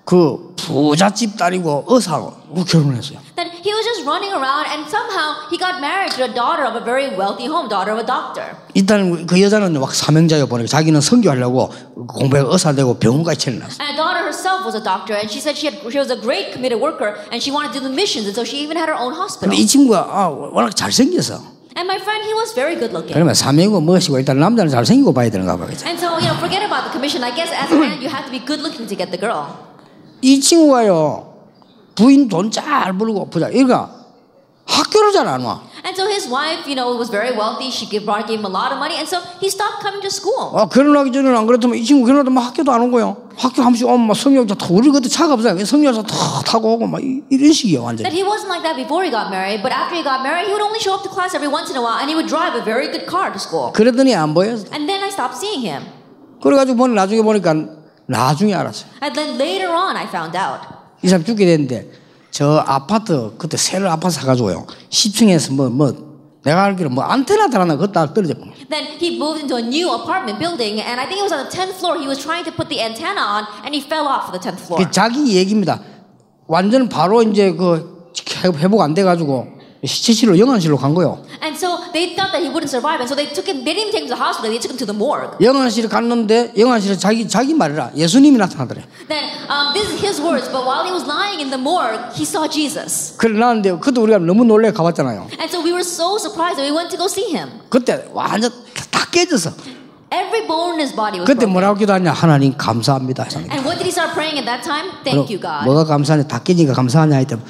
그 부잣집 딸이고 의사하고 결혼했어요. That he was just running around, and somehow he got married to a daughter of a very wealthy home, daughter of a doctor. 일단 그 여자는 막 사명자여 보니까 자기는 선교하려고 공부해 의사 되고 병원까지 채려놨어. And the daughter herself was a doctor, and she said she was a great committed worker, and she wanted to do the missions, and so she even had her own hospital. 근데 이 친구가 워낙 잘생겼어. And my friend, he was very good looking. 그러면 사명이고 멋이고 일단 남자는 잘생기고 봐야 되는가 봐. And so, forget about the commission. I guess as a man, you have to be good looking to get the girl. 이 친구가요 부인 돈 잘 벌고 부자. 그러니까 학교를 잘 안 와. And And so his wife, was very wealthy. She brought him a lot of money, and so he stopped coming to school. 결혼하기 전에는 안 그랬더만 이 친구 결혼하다 막 학교도 안 오고요. 학교 한 번씩 오면 막 성경차 타고 우리 그때 차가 없어요. 성경차 타고 오고 막 이런 식이에요, 완전. That he wasn't like that before he got married, but after he got married, he would only show up to class every once in a while, and he would drive a very good car to school. 그러더니 안 보여서. And then I stopped seeing him. 그래가지고 나중에 보니까 나중에 알았어요. And then later on, I found out. 이 사람 죽게 됐는데 저 아파트 그때 새로 아파트 사가지고요. 10층에서 내가 알기로 안테나 달아나 그거 다 떨어져. Then he moved into a new apartment building, and I think it was on the 10th floor. He was trying to put the antenna on, and he fell off the 10th floor. 자기 얘기입니다. 완전 바로 이제 회복 안 돼가지고 시체실로 영안실로 간 거요. And so they thought that he wouldn't survive, and so they didn't even take him to the hospital. They took him to the morgue. 영안실에 갔는데 영안실에 자기 말이라 예수님이 나타나더래. Then this is his words, but while he was lying in the morgue, he saw Jesus. 그래 나왔는데 그때 우리가 너무 놀래 가봤잖아요. And so we were so surprised that we went to go see him. 그때 완전 다 깨졌어. Every bone in his body was 그때 broken. 뭐라고 기도하냐? 하나님 감사합니다. And what did he start praying at that time? Thank you, God. 뭐가 감사하냐? 다 깨지니까 감사하냐 했더니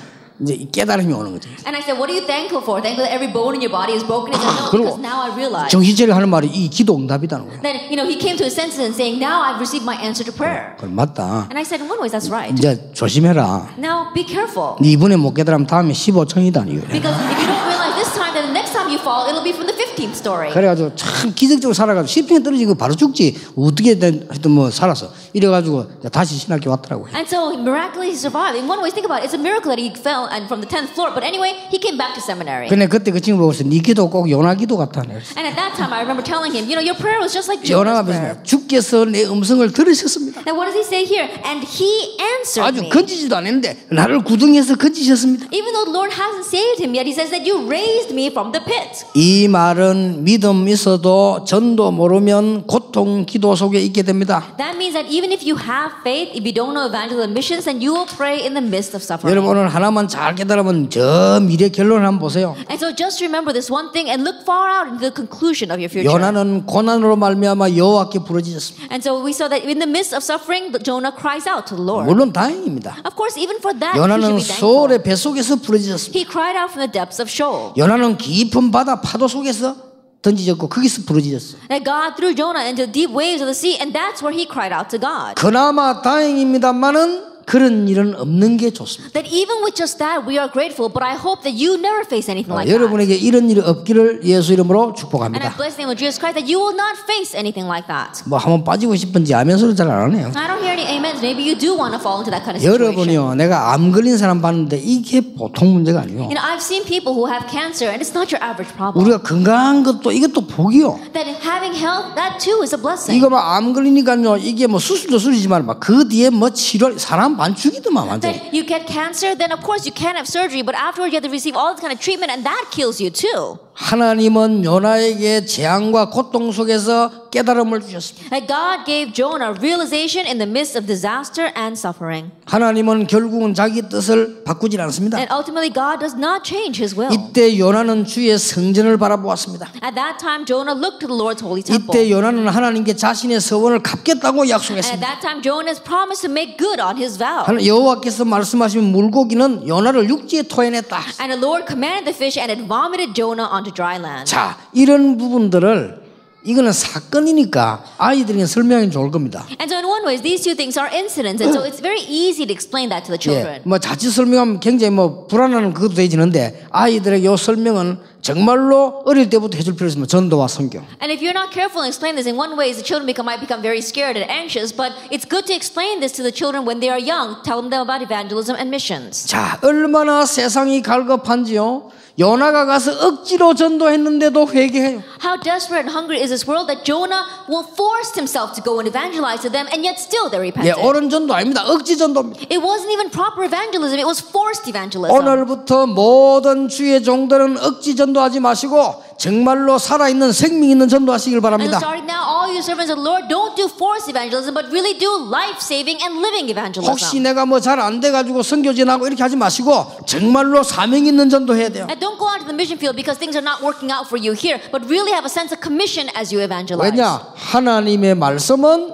이제 깨달음이 오는 거지. And I said, what are you thankful for? Thankful that every bone in your body is broken? He said, no, because now I realize. 정신차려 하는 말이 이 기도 응답이다는 거예요. Then, he came to his senses and saying, now I've received my answer to prayer. 그럼 맞다. And I said, in one way, that's right. 이제 조심해라. Now, be careful. 네 이번에 못 깨달으면 다음에 15청이다. Because if you don't realize this time, then the next time you fall, it'll be from the 15th story. 그래가지고 참 기적적으로 살아가지고 10층에 떨어지고 바로 죽지. 어떻게 하여튼 살았어. 이래가지고 다시 신학교 왔더라고요. And so miraculously he survived. In one way, think about it. It's a miracle that he fell and from the 10th floor. But anyway, he came back to seminary. 근데 그때 그 친구 보고서 네 기도 꼭 요나 기도 같다. And at that time, I remember telling him, your prayer was just like Jonah's 요나가 prayer. 비슷해. 주께서 내 음성을 들으셨습니다. Now what does he say here? And he answered 아주 me. 건지지도 않았는데 나를 구덩이에서 건지셨습니다. Even though the Lord hasn't saved him yet, he says that you raised me from the pit. 이 말은 믿음 있어도 전도 모르면 고통 기도 속에 있게 됩니다. That means that even if you have faith, if you don't know evangelism missions, then you will pray in the midst of suffering. 여러분 오늘 하나만 잘 깨달으면 저 미래 결론을 한번 보세요. And so just remember this one thing and look far out into the conclusion of your future. 요나는 고난으로 말미암아 여호와께 부르짖었습니다. And so we saw that in the midst of suffering, Jonah cries out to the Lord. 물론 다행입니다. Of course, even for that, he 요나는 should be thankful. 소울의 뱃속에서 부르짖었습니다. He cried out from the depths of Sheol. 요나는 깊은 바다 파도 속에서 던지졌고 거기서 부르짖었어요. That God threw Jonah into the deep waves of the sea, and that's where he cried out to God. 그나마 다행입니다만은 그런 일은 없는 게 좋습니다. That even with just that, we are grateful, but I hope that you never face anything like that. 여러분에게 이런 일이 없기를 예수 이름으로 And I 축복합니다. bless the name of Jesus Christ that you will not face anything like that. 뭐 한번 빠지고 싶은지 아멘 소리 잘 안 하네요. I don't hear any amens. Maybe you do want to fall into that kind of situation. 여러분이요, 내가 암 걸린 사람 봤는데 이게 보통 문제가 아니에요. I've seen people who have cancer, and it's not your average problem. 우리가 건강한 것도 이것도 복이요. That having health, that too is a blessing. 이거 막 암 걸리니까요, 이게 뭐 수술도 수술이지만 막 그 뒤에 뭐 치료 사람 반 죽이더만. That you get cancer, then of course you can't have surgery, but afterward you have to receive all this kind of treatment, and that kills you too. 하나님은 요나에게 재앙과 고통 속에서 깨달음을 주셨습니다. That God gave Jonah realization in the midst of disaster and suffering. 하나님은 결국은 자기 뜻을 바꾸질 않습니다. And ultimately God does not change His will. 이때 요나는 주의 성전을 바라보았습니다. At that time Jonah looked to the Lord's holy temple. 이때 요나는 하나님께 자신의 서원을 갚겠다고 And at 약속했습니다. that time Jonah promised to make good on his vow. 여호와께서 말씀하시면 물고기는 요나를 육지에 토해냈다. And the Lord commanded the fish, and it vomited Jonah onto dry land. 자, 이런 부분들을 이거는 사건이니까 아이들에게 설명이 좋을 겁니다. And so in one way, these two things are incidents, and so it's very easy to explain that to the children. 뭐 자칫 설명하면 굉장히 뭐 불안한 그것도 되지는데 아이들에게 이 설명은 정말로 어릴 때부터 해줄 필요 있습니다. 전도와 선교. And if you're not careful and explain this, in one way, the children might become very scared and anxious. But it's good to explain this to the children when they are young. Tell them about evangelism and missions. 자, 얼마나 세상이 갈급한지요. 요나가 가서 억지로 전도했는데도 회개해요. How desperate and hungry is this world that Jonah will force himself to go and evangelize to them, and yet still they repented. 옳은 전도 아닙니다. 억지 전도입니다. It wasn't even proper evangelism; it was forced evangelism. 오늘부터 모든 주의 종들은 억지 전도하지 마시고 정말로 살아있는 생명 있는 전도하시길 And 바랍니다. starting now, all you servants of the Lord, don't do forced evangelism, but really do life-saving and living evangelism. 혹시 내가 뭐 잘 안 돼가지고 선교전하고 이렇게 하지 마시고 정말로 사명 있는 전도해야 돼요. And don't go out to the mission field because things are not working out for you here, but really have a sense of commission as you evangelize. 왜냐? 하나님의 말씀은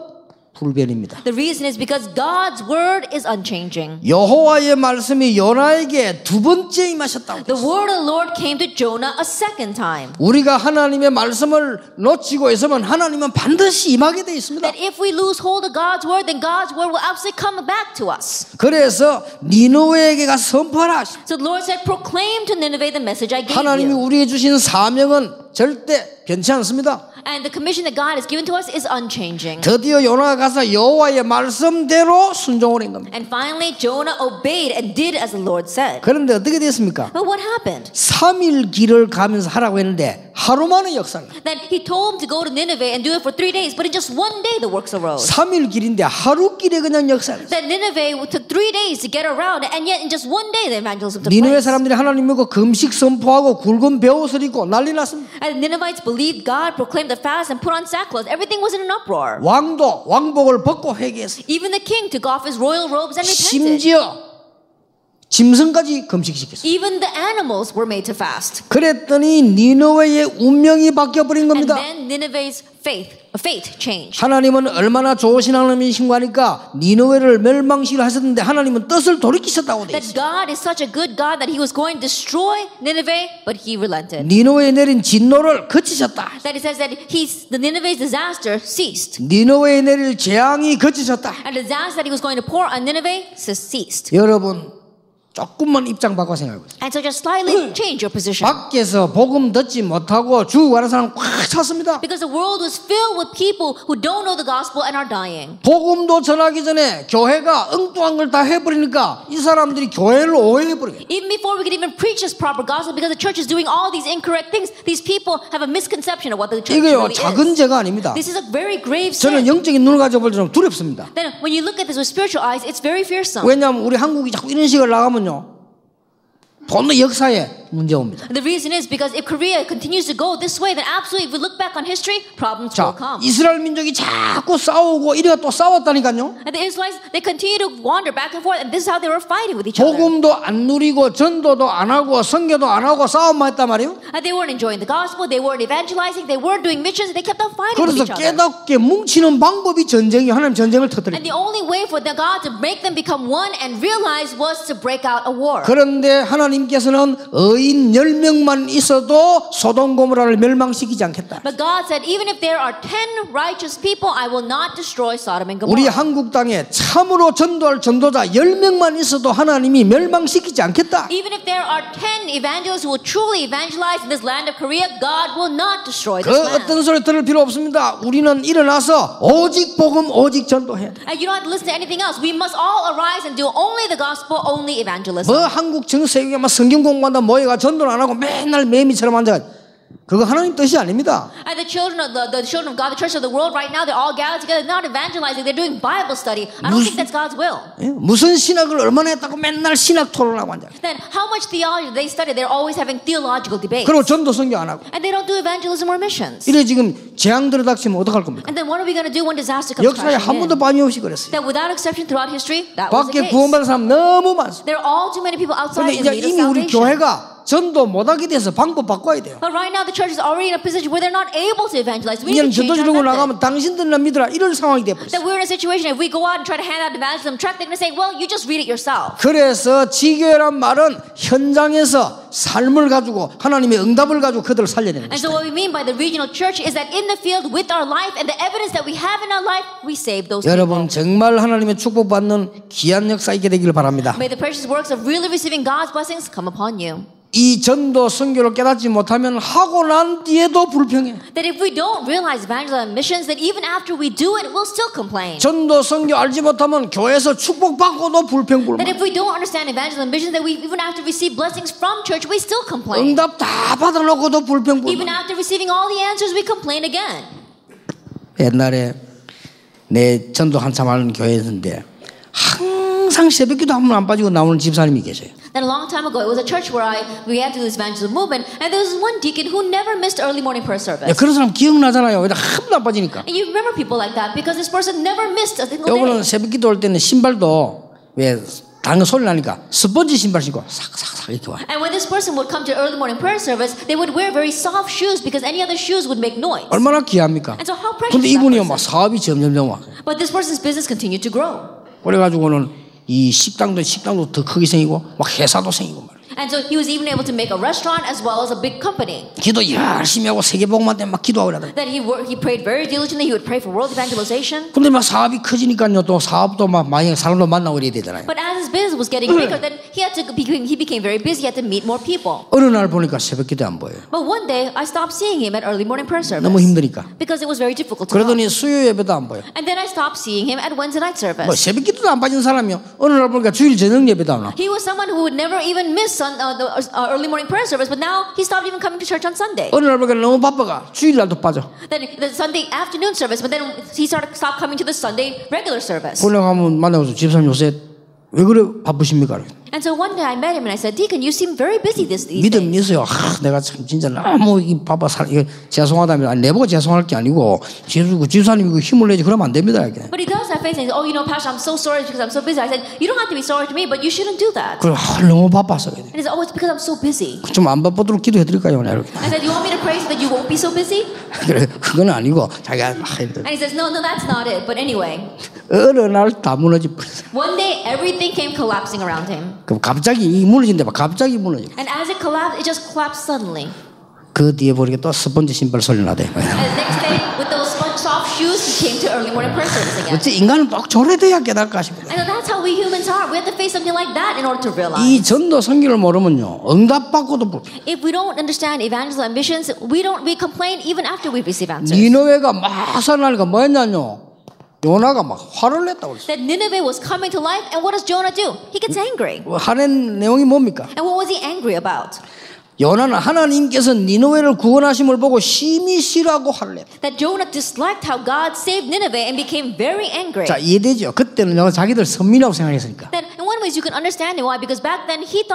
불변입니다. The reason is because God's word is unchanging. 여호와의 말씀이 요나에게 두 번째 임하셨다고. The word of the Lord came to Jonah a second time. 우리가 하나님의 말씀을 놓치고 있으면 하나님은 반드시 임하게 되어 있습니다. That if we lose hold of God's word, then God's word will absolutely come back to us. 그래서 니느웨에게 가서 선포하라. So the Lord said, proclaim to Nineveh the message I gave 하나님이 you. 우리에게 주신 사명은 절대 변치 않습니다. And the commission that God has given to us is unchanging. 드디어 요나가 가서 여호와의 말씀대로 순종을 한 겁니다. And finally, Jonah obeyed and did as the Lord said. 그런데 어떻게 됐습니까? But what happened? 3일 길을 가면서 하라고 했는데 하루 만에 역사를. That he told him to go to Nineveh and do it for 3 days, but in just 1 day the works arose. 3일 길인데 하루 길에 그냥 역사를. That Nineveh took 3 days to get around, and yet in just 1 day the evangelism took 니느웨 place. 사람들이 하나님 믿고 금식 선포하고 굵은 베옷을 입고 난리 났습니다. And the Ninevites believed God, proclaimed the fast, and put on sackcloth. Everything was in an uproar. 왕도 왕복을 벗고 회개했어요. Even the king took off his royal robes and repented. 심지어 짐승까지 금식시켰어요. Even the animals were made to fast. 그랬더니 니느웨의 운명이 바뀌어버린 And 겁니다. then Nineveh's fate changed. 하나님은 얼마나 좋으신 하나님이신가 하니까 니느웨를 멸망시키려 하셨는데 하나님은 뜻을 돌이키셨다고 돼 That 있어요. God is such a good God that he was going to destroy Nineveh, but he relented. 니느웨에 내린 진노를 그치셨다. That it says that the Nineveh's disaster ceased. 니느웨에 내릴 재앙이 그치셨다. And the disaster that he was going to pour on Nineveh ceased. 여러분 조금만 입장 바꿔 생각해보세요. And so just slightly change your position. 밖에서 복음 듣지 못하고 죽고 가는 사람 꽉 찼습니다. Because the world was filled with people who don't know the gospel and are dying. 복음도 전하기 전에 교회가 엉뚱한 걸 다 해버리니까 이 사람들이 교회를 오해해버리게. Even before we could even preach this proper gospel, because the church is doing all these incorrect things, these people have a misconception of what the church 이거요 really 작은 is. 죄가 아닙니다. This is a very grave 저는 sin. 영적인 눈을 가지고 볼 때 좀 두렵습니다. Then when you look at this with spiritual eyes, it's very fearsome. 왜냐하면 우리 한국이 자꾸 이런 식으로 나가면요 본의 역사에 문제 옵니다. And the reason is because if Korea continues to go this way, then absolutely, if we look back on history, problems 자, will come. 이스라엘 민족이 자꾸 싸우고 이래가 또 싸웠다니까요. And the Israelites, they continue to wander back and forth, and this is how they were fighting with each other. 복음도 안 누리고 전도도 안 하고 선교도 안 하고 싸움만 했단 말이에요. And they weren't enjoying the gospel, they weren't evangelizing, they weren't doing missions, they kept on fighting with 그래서 each other. 깨닫게 뭉치는 방법이 전쟁이 하나님 전쟁을 터뜨려. And the only way for the God to make them become one and realize was to break out a war. 그런데 하나님께서는 의인 10명만 있어도 소돔 고모라를 멸망시키지 않겠다. But God said, even if there are 10 righteous people, I will not destroy Sodom and 우리 Gomorrah. 한국 땅에 참으로 전도할 전도자 10명만 있어도 하나님이 멸망시키지 않겠다. Even if there are 10 evangelists who will truly evangelize in this land of Korea, God will not destroy 그 this land. 어떤 소리 들을 필요 없습니다. 우리는 일어나서 오직 복음 오직 전도해야 돼. And you don't have to listen to anything else. We must all arise and do only the gospel, only evangelism. 뭐 한국 정세교회 막 성경 공부한다 모여가 전도를 안 하고 맨날 매미처럼 앉아. 그거 하나님 뜻이 아닙니다. And the children of God, the church of the world right now, they're all gathered together, not evangelizing, they're doing Bible study. I don't think that's God's will. 무슨 신학을 얼마나 했다고 맨날 신학 토론하고 앉아. Then how much theology do they study? They're always having theological debates. 그리고 전도 선교 안 하고. And they don't do evangelism or missions. 이래 지금 재앙 들어닥치면 어떡할 겁니까? And then what are we going to do when disaster comes 역사에 한 crashing 번도 in? 빠짐 없이 그랬어요. That without exception throughout history, that was the 밖에 case. 구원받은 사람 너무 많습니다. There are all too many people outside 그런데 in 이제 need of 이미 우리 salvation. 교회가 전도 못하게 돼서 방법 바꿔야 돼요. But right now the church is already in a position where they're not able to evangelize. We 이제는 need to 전도 change our 주려고 method. 나가면 당신들만 믿으라 이런 상황이 돼버렸어요. That we're in a situation if we go out and try to hand out evangelism tract, they're going to say, well, you just read it yourself. 그래서 지교회란 말은 현장에서 삶을 가지고 하나님의 응답을 가지고 그들을 살려내는 And 것이다. so what we mean by the regional church is that in the field with our life and the evidence that we have in our life, we save those 여러분 people. 정말 하나님의 축복받는 귀한 역사 있게 되기를 바랍니다. May the precious works of really receiving God's blessings come upon you. 이 전도 선교를 깨닫지 못하면 하고 난 뒤에도 불평해. That if we don't realize evangelism and missions, that even after we do it, we'll still complain. 전도 선교 알지 못하면 교회에서 축복받고도 불평불만. That if we don't understand evangelism and missions, that we even after we receive blessings from church, we still complain. 응답 다 받아놓고도 Even 불평불만. after receiving all the answers, we complain again. 옛날에 내 전도 한참 하는 교회였는데 항상 새벽기도 한 번 안 빠지고 나오는 집사님이 계세요. Then a long time ago, it was a church where we had to do this evangelism movement, and there was one deacon who never missed early morning prayer service. 그런 사람 기억나잖아요. 왜 한 번도 안 빠지니까. And you remember people like that because this person never missed a single day. 요거는 새벽기도 올 때는 신발도 왜 다른 거 소리 나니까 스펀지 신발 신고 싹싹싹 이렇게 와. And when this person would come to early morning prayer service, they would wear very soft shoes because any other shoes would make noise. 얼마나 귀합니까? And so how precious 근데 is that 이분이요 막 person? 사업이 점점점 와. But this person's business continued to grow. 그래가지고는 이 식당도 더 크게 생기고 막 회사도 생기고 말이야. And so he was even able to make a restaurant as well as a big company. 기도 열심히 하고 세계복음만 되면 막 기도하고 그러더라고요. That he prayed very diligently. He would pray for world evangelization. 근데 막 사업이 커지니까요, 또 사업도 막 많이 사람도 만나고 이래야 되잖아요. But as his business was getting bigger, then he became very busy. He had to meet more people. 어느 날 보니까 새벽 기도 안 보여요. But one day I stopped seeing him at early morning prayer service. 너무 힘드니까. Because it was very difficult to 그러더니 수요 예배도 안 보여. And then I stopped seeing him at Wednesday night service. 뭐 새벽 기도도 안 빠진 사람이요. 어느 날 보니까 주일 저녁 예배도 안 와. He was someone who would never even miss early morning prayer service, but now he stopped even coming to church on Sunday. 어느 날 보니까 너무 바빠가 주일날도 빠져. Then the Sunday afternoon service, but then he stopped coming to the Sunday regular service. 본래 가면 만나서 집사님 요새 왜 그래 바쁘십니까? And so one day I met him and I said, Deacon, you seem very busy these days. 믿음이 있어요. 내가 참 진짜 너무 바빠 이거 죄송하다면 아니 내보고 죄송할 게 아니고 집사님이 그 힘을 내지 그러면 안 됩니다. 이렇게. But he does have faith and he says, oh, you know, Pastor, I'm so sorry because I'm so busy. I said, you don't have to be sorry to me, but you shouldn't do that. 그래 너무 바빠서 그래. And he said, oh, it's because I'm so busy. 좀 안 바쁘도록 기도해 드릴까요? 이렇게. I said, you want me to pray so that you won't be so busy? 그래 그건 아니고 자기가 And he says, no, that's not it. But anyway, 어느 날 다 무너져 버렸어. one day everything came collapsing around him. 그럼 갑자기 무너진데 막 갑자기 무너져. And as it collapsed, it just collapsed suddenly. 그 뒤에 보니까 또 스펀지 신발 소리 나대. And the next day, with those soft shoes, he came to early morning prayer service again. 어째 인간은 꼭 저래돼야 깨달까 싶어요. And that's how we humans are. We have to face something like that in order to realize. 이 전도 성경을 모르면요 응답받고도 불편. If we don't understand evangelical ambitions, we complain even after we receive answers. 니느웨가 막 살아나니까 뭐했냐뇨. 요나가 막 화를 냈다고 그랬어요. That Nineveh was coming to life, and what does Jonah do? He gets angry. 화낸 내용이 뭡니까? And what was he angry about? 요나는 하나님께서 니느웨를 구원하심을 보고 심히 싫어하고 화를 냈다. That Jonah disliked how God saved Nineveh and became very angry. 자 이해되죠? 그때는 자기들 선민이라고 생각했으니까. That in one way you can understand it. Why? Because back then they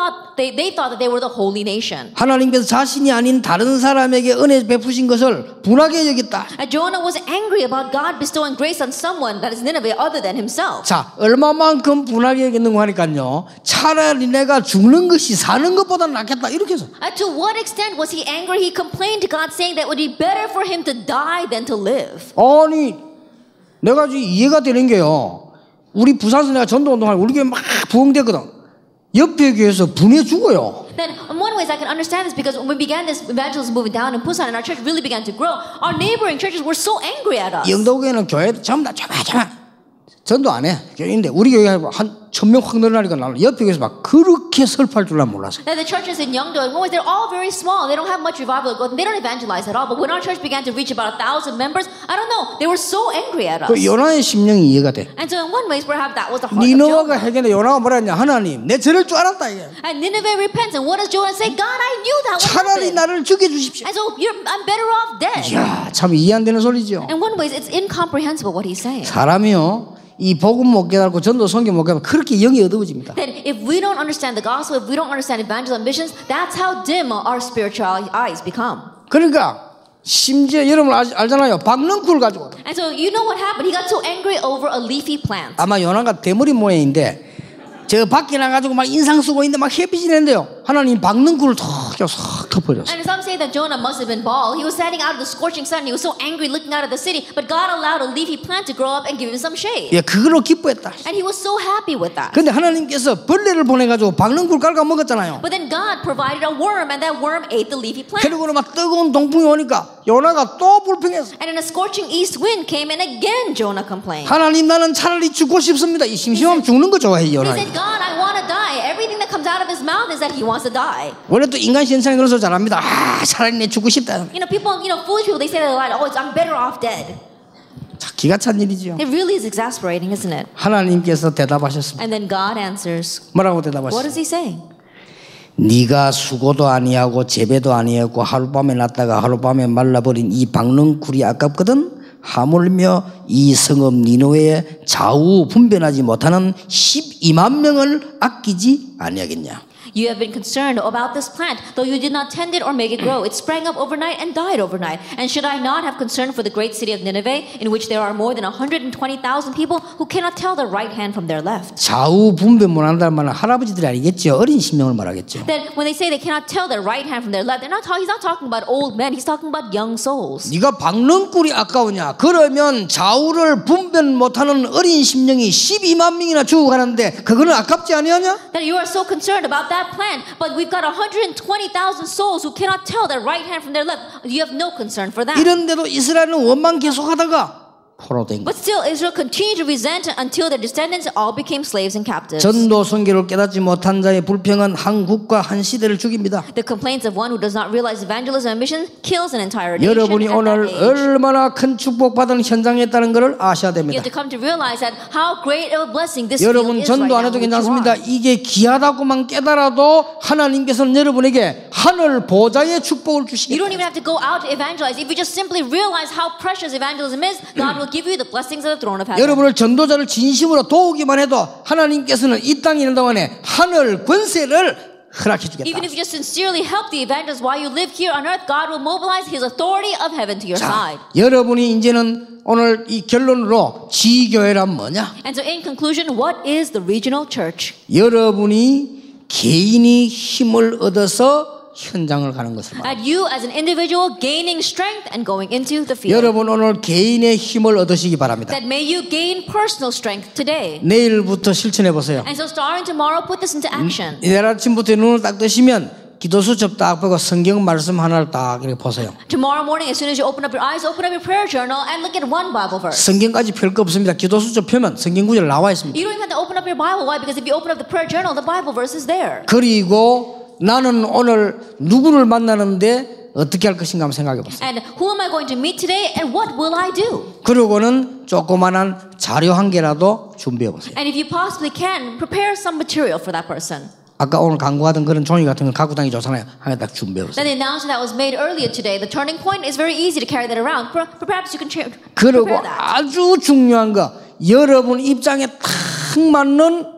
thought that they were the holy nation. 하나님께서 자신이 아닌 다른 사람에게 은혜 베푸신 것을 분하게 여겼다. And Jonah was angry about God bestowing grace on someone that is Nineveh other than himself. 자 얼마만큼 분하게 여겼는가 하니까요. 차라리 내가 죽는 것이 사는 것보다 낫겠다 이렇게 해서. To what extent was he angry? He complained to God, saying that it would be better for him to die than to live. 아니 내가 지금 이해가 되는 게요. 우리 부산에서 내가 전도 운동할 우리 교회 막 부흥되거든. 옆에 교회에서 분해 죽어요. Then in one way I can understand this because when we began this evangelism moving down in Busan and our church really began to grow, our neighboring churches were so angry at us. 영도교회는 교회 전부 다 조마조마 전도 안 해. 교회인데 우리 교회 한 1,000명 확 늘어나니까 나는 옆에 교회에서 막 그렇게 설파할 줄 몰랐어. Now the churches in Yeongdo, in one way, they're all very small. They don't have much revival. They don't evangelize at all. But when our church began to reach about 1,000 members, I don't know, they were so angry at us. 그 요나의 심령이 이해가 돼. And so in one way, perhaps that was the heart of 니느웨가 Jonah. 해결해 요나가 뭐라 했냐? 하나님, 내 저럴 줄 알았다 이게. And Nineveh repents, and what does Jonah say? God, I knew that would 차라리 happen. 나를 죽여 주십시오. And so I'm better off dead. 이야, 참 이해 안 되는 소리죠. In one way, it's incomprehensible what he's saying. 사람이요. 이 복음 못 깨닫고 전도 성경 못 깨닫고 그렇게 영이 어두워집니다. That if we don't understand the gospel, if we don't understand evangelical ambitions, that's how dim our spiritual eyes become. 그러니까 심지어 여러분 알잖아요. 박넝쿨 가지고. And so you know what happened? He got so angry over a leafy plant. 아마 요나가 대머리 모양인데 저 밖에 나가지고 막 인상 쓰고 있는데 막 햇빛이 내는데요. 하나님 박넝쿨을 탁 덮어줬어. And some say that Jonah must have been bald. He was standing out of the scorching sun. He was so angry looking out of the city. But God allowed a leafy plant to grow up and give him some shade. 예, 그걸로 기뻐했다. And he was so happy with that. 근데 하나님께서 벌레를 보내가지고 박넝쿨 깔아 먹었잖아요. But then God provided a worm, and that worm ate the leafy plant. 그리고 막 뜨거운 동풍이 오니까 요나가 또 불평했어. And then a scorching east wind came, and again Jonah complained. 하나님 나는 차라리 죽고 싶습니다. 이 심심하면 죽는 거 좋아해 He 요나. said, God, I want to die. Everything that comes out of his mouth is that he wants to die. 원래 또 인간 신상이 그래서 잘합니다. 아 차라리 내 죽고 싶다. You know, people, foolish people, they say that a lot. Oh, I'm better off dead. 자, 기가 찬 일이지요. It really is exasperating, isn't it? 하나님께서 대답하셨습니다. And then God answers. 뭐라고 What 대답하셨어요? does he say? 네가 수고도 아니하고 재배도 아니하고 하룻밤에 났다가 하룻밤에 말라버린 이 박넝쿨이 아깝거든. 하물며 이 성읍 니느웨에 좌우 분변하지 못하는 12만 명을 아끼지 아니하겠냐. You have been concerned about this plant, though you did not tend it or make it grow. It sprang up overnight and died overnight. And should I not have concern for the great city of Nineveh, in which there are more than 120,000 people who cannot tell their right hand from their left? 좌우 분별 못한다는 말은 할아버지들이 아니겠죠. 어린 심령을 말하겠죠. Then when they say they cannot tell their right hand from their left, he's not talking about old men. He's talking about young souls. 네가 박는 꿀이 아까우냐? 그러면 좌우를 분별 못하는 어린 심령이 12만 명이나 죽어가는데 그거는 아깝지 아니하냐? That you are so concerned about that plant, but we've got 120,000 souls who cannot tell their right hand from their left. You have no concern for that. 이런데도 이스라엘은 원망 계속하다가 포로된 But still, Israel continued to resent until their descendants all became slaves and captives. 전도 선교를 깨닫지 못한 자의 불평은 한 국가 한 시대를 죽입니다. The complaints of one who does not realize evangelism and mission kills an entire nation. 여러분이 at 오늘 that age. 얼마나 큰 축복받은 현장에 있다는 것을 아셔야 You 됩니다. have to come to realize that how great of a blessing this field 여러분 is right 전도 안 now. 해도 which you 괜찮습니다. are. 이게 귀하다고만 깨달아도 하나님께서는 여러분에게 하늘 보좌의 축복을 You don't 주시겠다. even have to go out to evangelize. If you just simply realize how precious evangelism is, God will give you the blessings of the throne of heaven. 여러분을 전도자를 진심으로 도우기만 해도 하나님께서는 이 땅에 있는 동안에 하늘 권세를 허락해 주겠다. Even if you just sincerely help the evangelists while you live here on earth, God will mobilize His authority of heaven to your side. 자, 여러분이 이제는 오늘 이 결론으로 지교회란 뭐냐? And so in conclusion, what is the regional church? 여러분이 개인이 힘을 얻어서 현장을 가는 것을 말합니다. That you as an individual gaining strength and going into the field. 여러분 오늘 개인의 힘을 얻으시기 바랍니다. That may you gain personal strength today. 내일부터 실천해 보세요. And so starting tomorrow, put this into action. 내일 아침부터 눈을 딱 뜨시면 기도수 접딱 보고 성경 말씀 하나를 딱 이렇게 보세요. Tomorrow morning, as soon as you open up your eyes, open up your prayer journal and look at one Bible verse. 성경까지 펼 거 없습니다. 기도수 접 펴면 성경 구절 나와 있습니다. You don't even have to open up your Bible. Why? Because if you open up the prayer journal, the Bible verse is there. 그리고 나는 오늘 누구를 만나는데 어떻게 할 것인가 한번 생각해 보세요. And who am I going to meet today and what will I do? 그러고는 조그만한 자료 한 개라도 준비해 보세요. And if you possibly can, prepare some material for that person. 아까 오늘 광고하던 그런 종이 같은 거 갖고 다니기 좋잖아요. 하나 딱 준비해 보세요. Then the announcement that was made earlier today, the turning point, is very easy to carry that around. Perhaps you can 그리고 prepare that. 아주 중요한 거 여러분 입장에 딱 맞는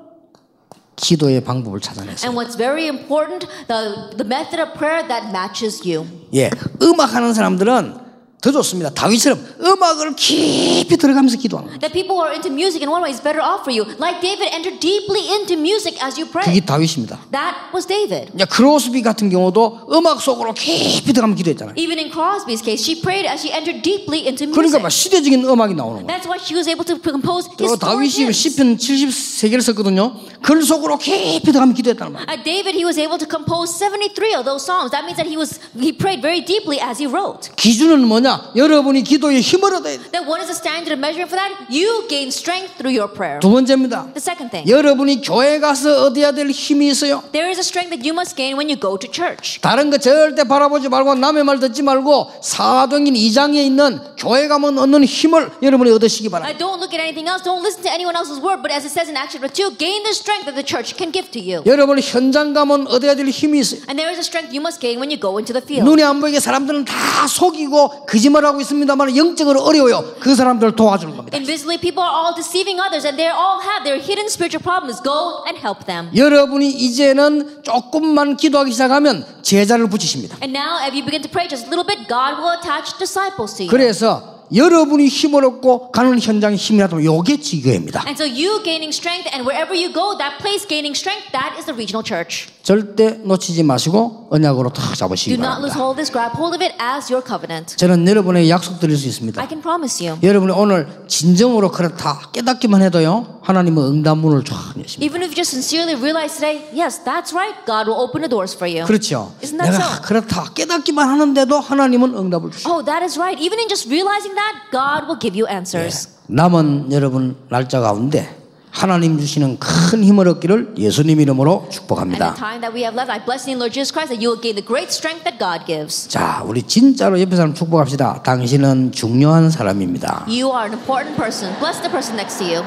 기도의 방법을 찾아내세요. And what's very important, the method of prayer that matches you. 예, 음악하는 사람들은 더 좋습니다. 다윗처럼 음악을 깊이 들어가면서 기도하는 거예요. That people who are into music in one way is better off for you. Like David, enter deeply into music as you 그게 pray. 다윗입니다. That was David. 이제 크로스비 같은 경우도 음악 속으로 깊이 들어가면 기도했잖아요. Even in Crosby's case, she prayed as she entered deeply into 그러니까 막 music. 시대적인 음악이 나오는 거예요. That's why she was able to compose 또 historic 다윗이 hymns. 시편 73개를 썼거든요. 글 속으로 깊이 들어가면 기도했다는 말이에요. David, he was able to compose 73 of those songs. That means that he prayed very deeply as he wrote. 기준은 뭐냐? 여러분이 기도에 힘을 얻어야 돼요. Then what is the standard of measurement for that? You gain strength through your prayer. 두 번째입니다. The second thing, 여러분이 교회 가서 얻어야 될 힘이 있어요. there is a strength that you must gain when you go to church. 다른 거 절대 바라보지 말고 남의 말 듣지 말고 사도행전 2장에 있는 교회 가면 얻는 힘을 여러분이 얻으시기 바랍니다. Don't look at anything else. Don't listen to anyone else's word. But as it says in Acts chapter 2, gain the strength that the church can give to you. 여러분 현장 가면 얻어야 될 힘이 있어요. And there is a strength you must gain when you go into the field. 눈에 안 보이게 사람들은 다 속이고 거짓말하고 있습니다만 영적으로 어려워요. 그 사람들을 도와주는 겁니다. Invisibly, people are all deceiving others, and they all have their hidden spiritual problems. Go and help them. 여러분이 이제는 조금만 기도하기 시작하면 제자를 붙이십니다. And now, if you begin to pray just a little bit, God will attach disciples to you. 그래서 여러분이 힘을 얻고 가는 현장에 힘이 나면 요게 지교회입니다. And so you gaining strength, and wherever you go, that place gaining strength, that is the regional church. 절대 놓치지 마시고 언약으로 탁 잡으시기 Do not lose 바랍니다. hold of this, grab hold of it as your covenant. 저는 여러분에게 약속드릴 수 있습니다. I can promise you. 여러분이 오늘 진정으로 그렇다 깨닫기만 해도요 하나님은 응답문을 쫙 여십니다. Even if you just sincerely realize today, yes, that's right, God will open the doors for you. 그렇죠. Isn't that 내가 so? 그렇다 깨닫기만 하는데도 하나님은 응답을 주십니다. Oh, that is right. Even in just realizing that, God will give you answers. 남은 여러분 날짜 가운데 하나님 주시는 큰 힘을 얻기를 예수님 이름으로 And 축복합니다. the time that we have left, I bless you in Lord Jesus Christ that you will gain the great strength that God gives. 자, 우리 진짜로 옆에 사람 축복합시다. 당신은 중요한 사람입니다. You are an important person. Bless the person next to you.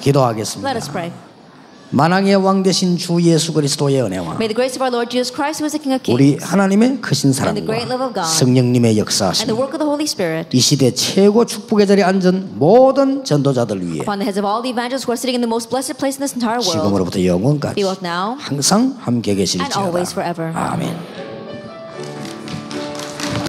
기도하겠습니다. Let us pray. 만왕의 왕 되신 주 예수 그리스도의 은혜와 May the grace of our Lord Jesus Christ, who is the King of 우리 Kings, 하나님의 크신 and the great love of 사랑과 God, 성령님의 and 역사하심 the work of the Holy Spirit 이 시대 최고 축복의 자리에 앉은 모든 전도자들 위해 upon the heads of all the evangelists who are sitting in the most blessed place in this entire world, 지금으로부터 영원까지 be both now 항상 함께 and 계실지어다. always forever. 아멘.